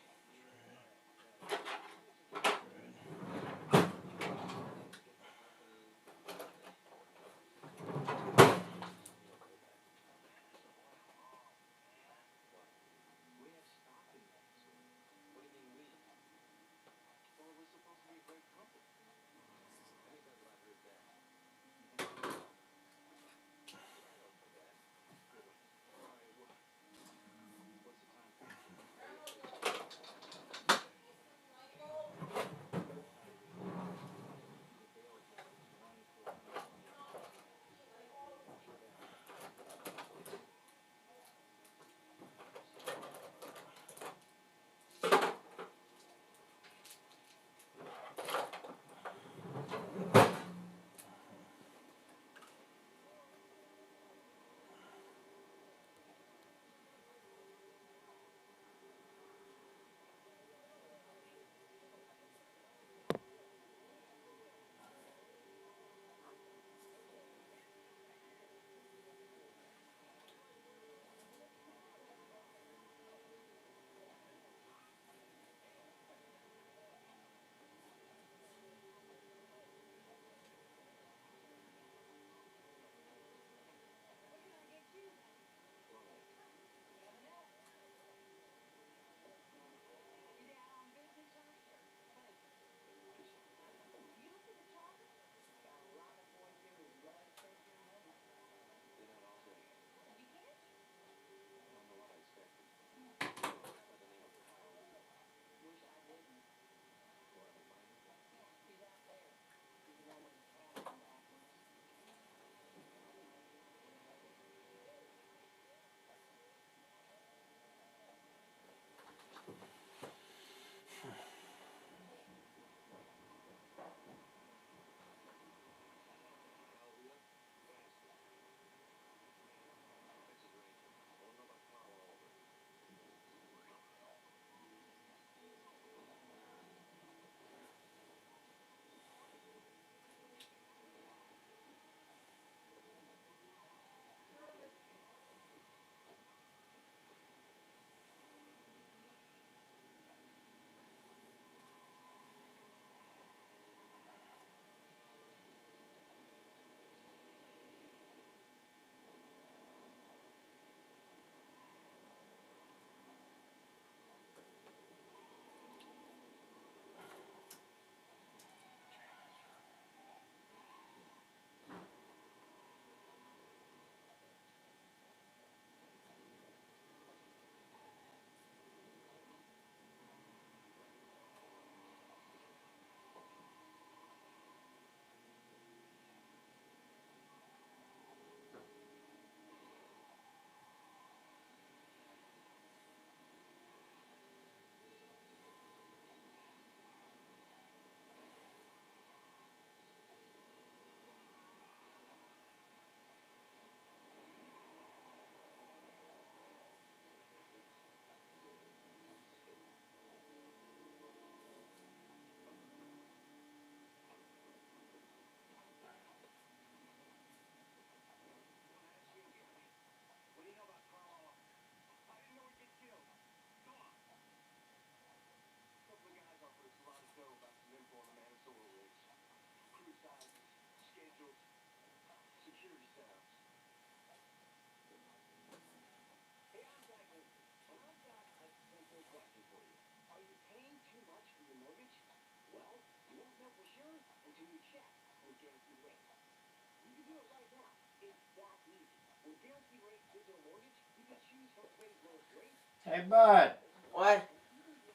Hey, bud. What?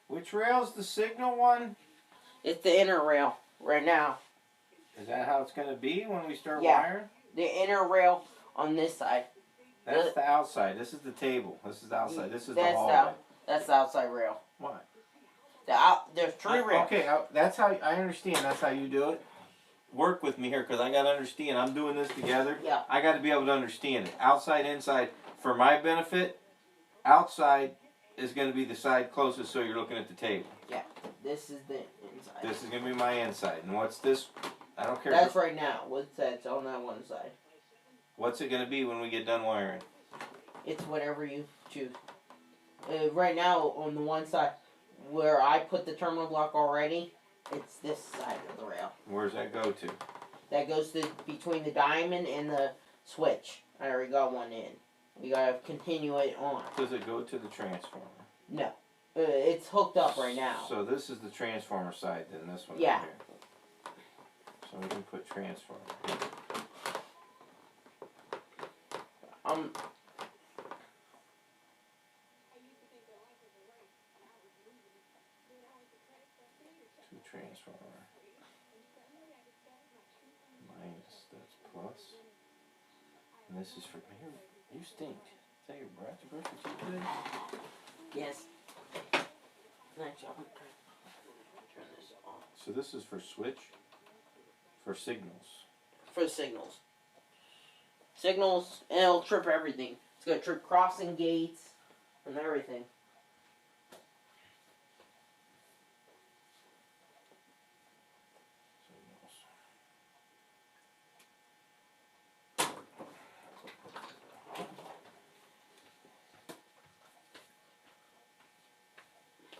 Which rail's the signal one? It's the inner rail right now. Is that how it's going to be when we start Yeah. wiring? The inner rail on this side. That's the outside. This is the table. This is the outside. This is the That's hallway. That's the outside rail. What? There's three rails. Okay, that's how I understand. That's how you do it. Work with me here, because I got to understand. I'm doing this together. Yeah. I got to be able to understand it. Outside, inside. For my benefit, outside is going to be the side closest, so you're looking at the table. Yeah. This is the inside. This is going to be my inside. And what's this? I don't care. That's right now. What's that on that one side? What's it going to be when we get done wiring? It's whatever you choose. Right now, on the one side where I put the terminal block already, it's this side of the rail. Where's that go to? That goes to between the diamond and the switch. I already got one in. We gotta continue it on. Does it go to the transformer? No. It's hooked up right now. So this is the transformer side, then this one. Yeah. Right here. So we can put transformer. Two transformer. Minus, that's plus. And this is for here. You stink. Is that your breath? You brush your teeth today? Yes. Nice job. Turn this on. So this is for switch? For signals. For signals. Signals, and it'll trip everything. It's gonna trip crossing gates and everything.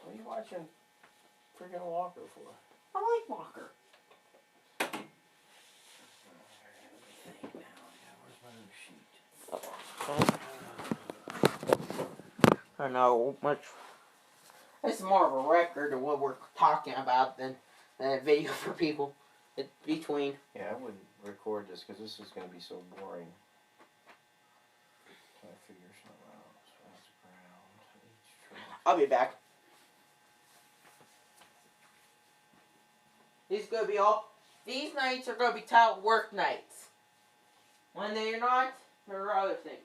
What are you watching freaking Walker for? I like Walker. I know much. It's more of a record of what we're talking about than a video for people. It's between. Yeah, I wouldn't record this because this is going to be so boring. Can I figure something out? So that's ground. I'll be back. These gonna be all. These nights are gonna be titled work nights. When they're not, there are other things.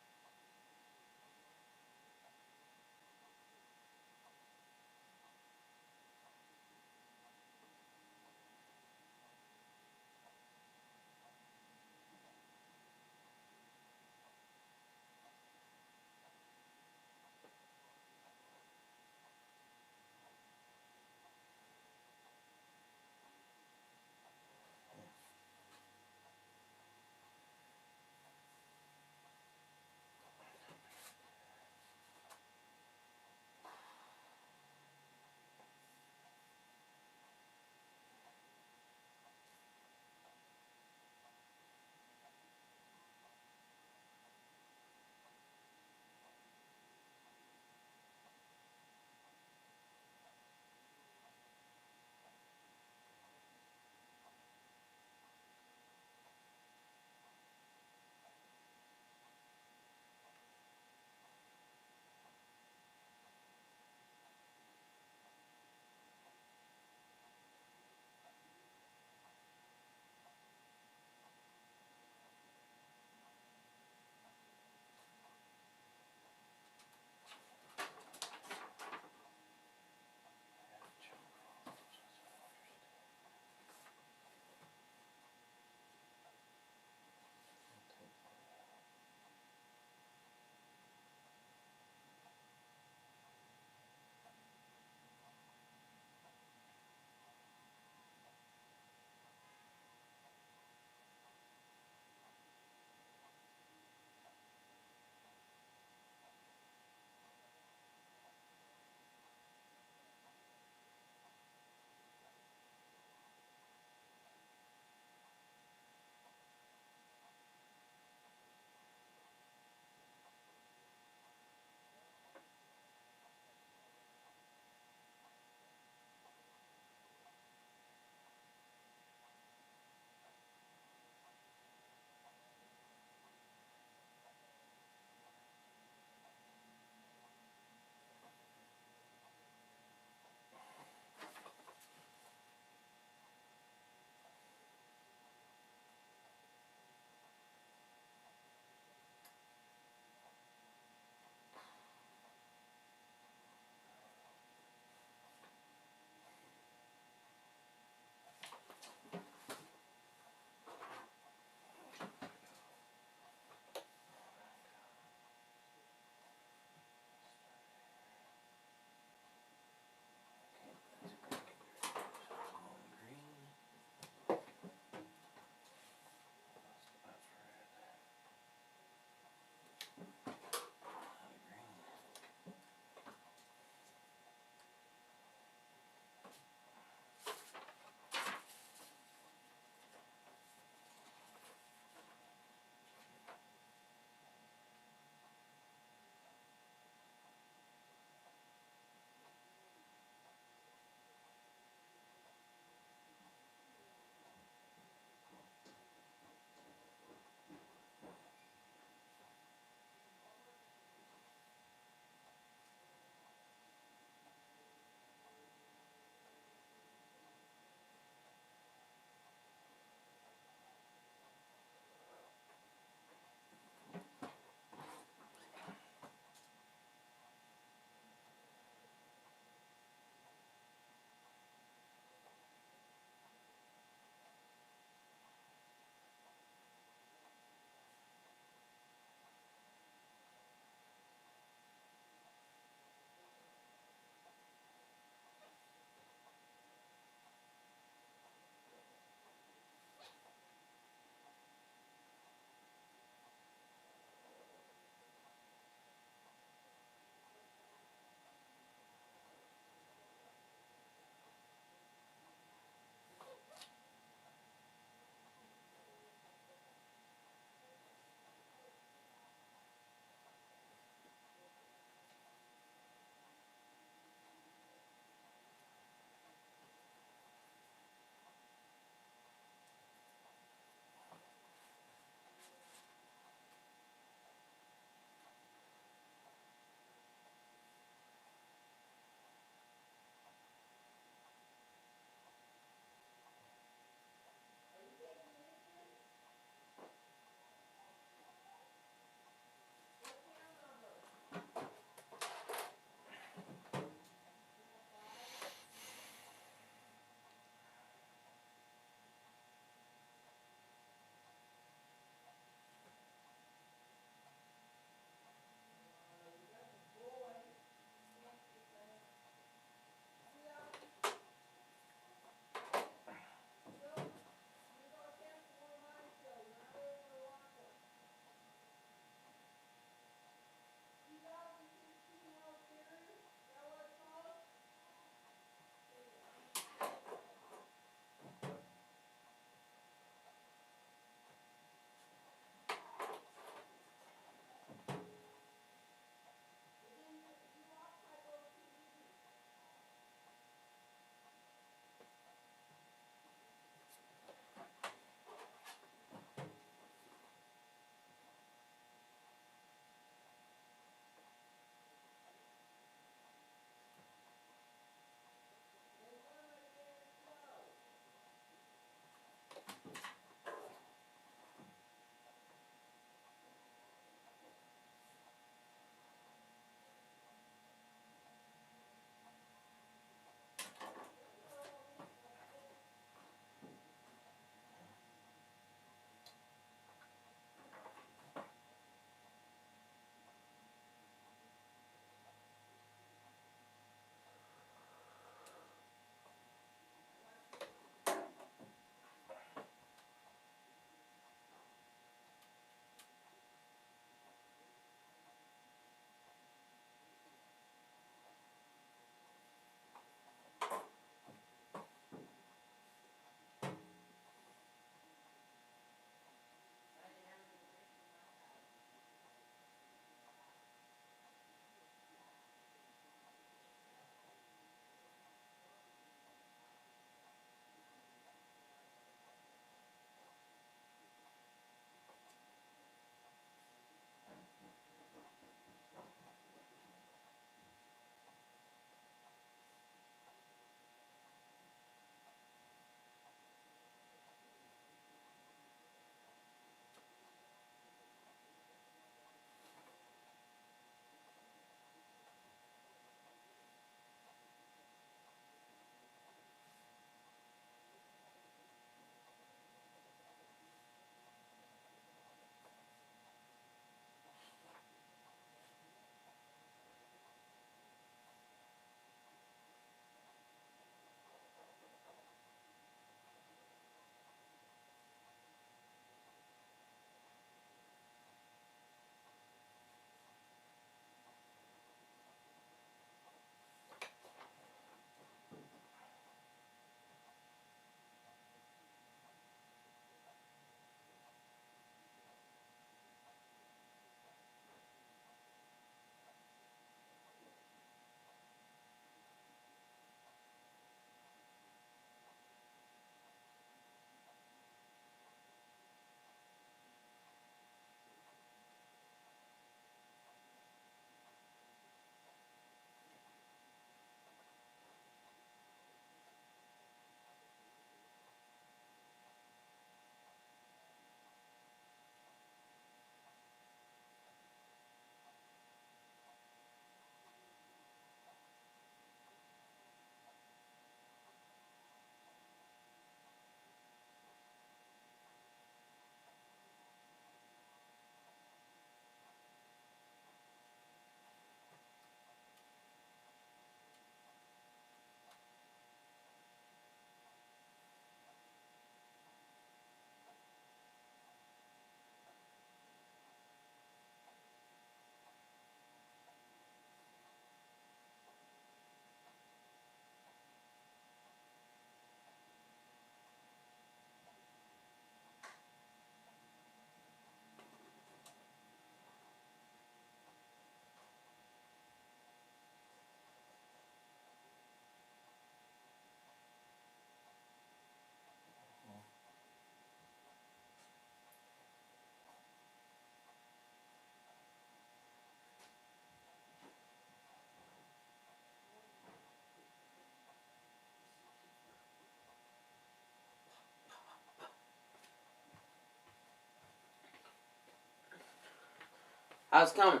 How's it coming?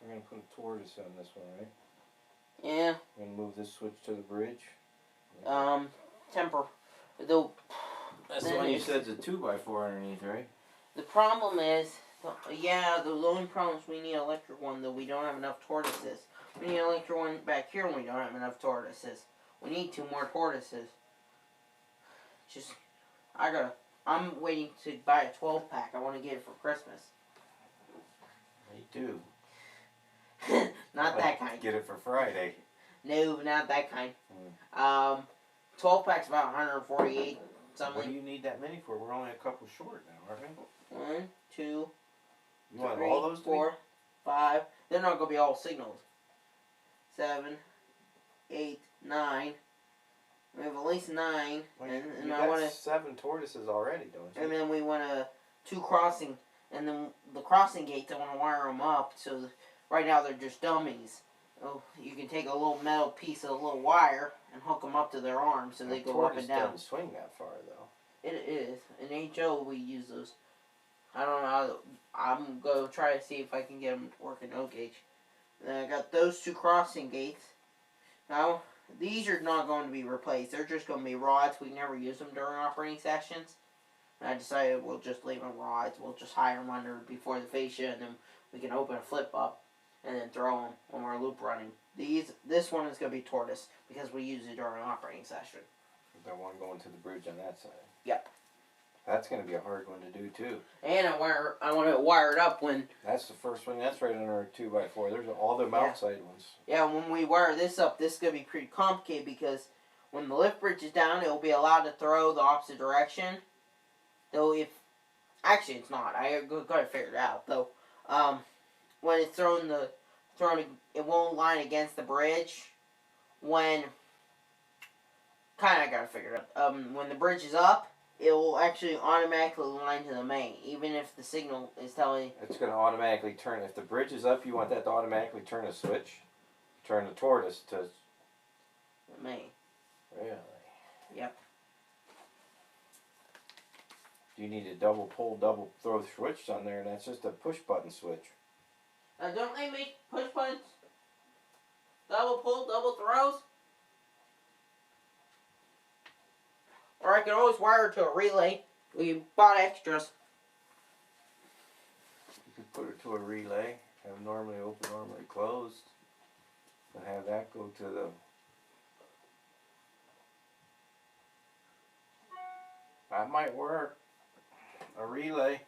We're gonna put a tortoise on this one, right? Yeah. We're gonna move this switch to the bridge. Temper. The That's then the one you it's- said's a 2x4 underneath, right? The problem is, yeah, the only problem is we need an electric one, though we don't have enough tortoises. We need an electric one back here, and we don't have enough tortoises. We need 2 more tortoises. Just, I'm waiting to buy a 12-pack. I want to get it for Christmas. Me too. Not that kind. Get it for Friday. No, not that kind. 12-pack's about 148 something. What do you need that many for? We're only a couple short now, aren't we? 1, 2, You want 3, all those 4, 5. They're not gonna be all signaled. 7, 8, 9. We have at least 9, Well, and you I got want to. 7 tortoises already, don't you? And then we want 2 crossing, and then the crossing gates. I want to wire them up. So right now they're just dummies. Oh, you can take a little metal piece of a little wire and hook them up to their arms, so they go up and down. Doesn't swing that far though. It is. In HO we use those. I don't know how. I'm gonna try to see if I can get them to work in O gauge. Then I got those 2 crossing gates. Now these are not going to be replaced. They're just going to be rods. We never use them during operating sessions. And I decided we'll just leave them rods. We'll just hide them under before the fascia, and then we can open a flip up and then throw them when we're loop running. This one is going to be tortoise because we use it during operating session. The one going to the bridge on that side. Yep. That's going to be a hard one to do too. And I want to wire it up when. That's the first one. That's right under a 2x4. There's all the outside ones. Yeah, when we wire this up, this is going to be pretty complicated because when the lift bridge is down, it will be allowed to throw the opposite direction. Though actually it's not. I got to figure it out though. When it's thrown, it won't line against the bridge. When I got to figure it out. When the bridge is up, it will actually automatically line to the main, even if the signal is telling. It's going to automatically turn. If the bridge is up, you want that to automatically turn a switch. Turn the tortoise to The main. Really? Yep. You need a double pull, double throw switch on there, and that's just a push button switch. Don't they make push buttons? Double pull, double throws? Or I can always wire it to a relay. We bought extras. You could put it to a relay, have normally open, normally closed, and have that go to the. That might work. A relay.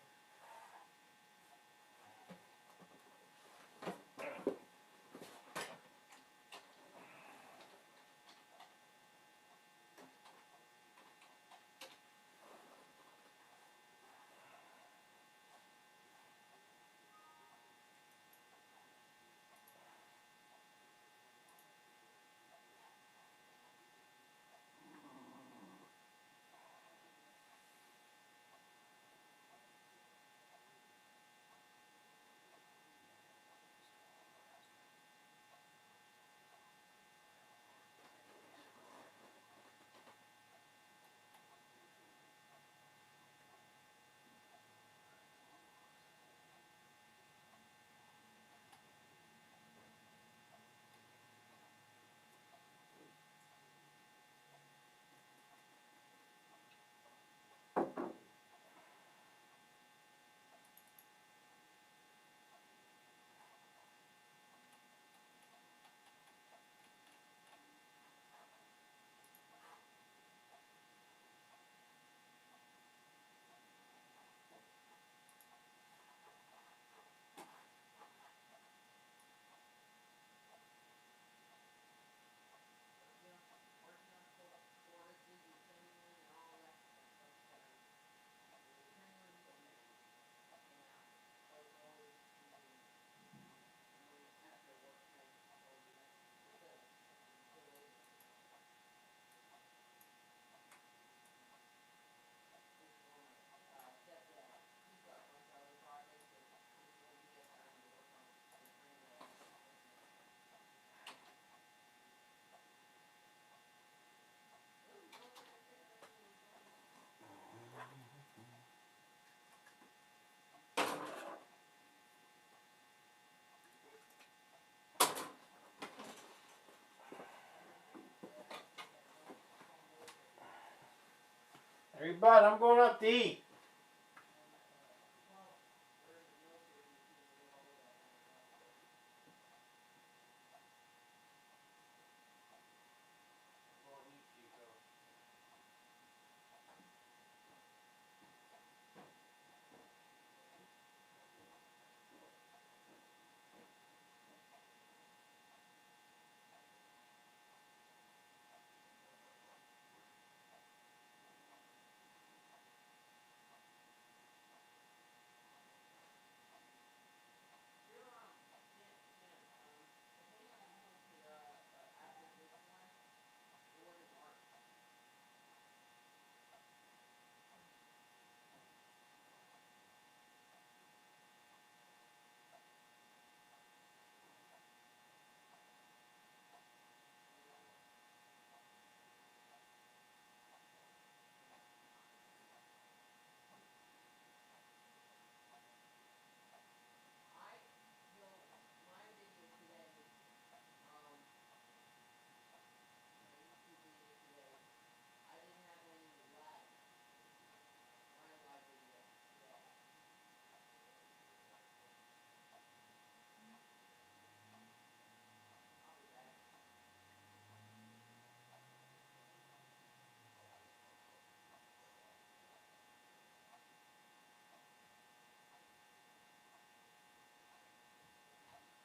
Hey, bud, I'm going up to eat.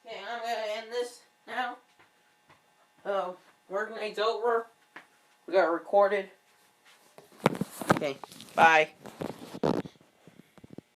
Okay, I'm gonna end this now. Work night's over. We got recorded. Okay, bye.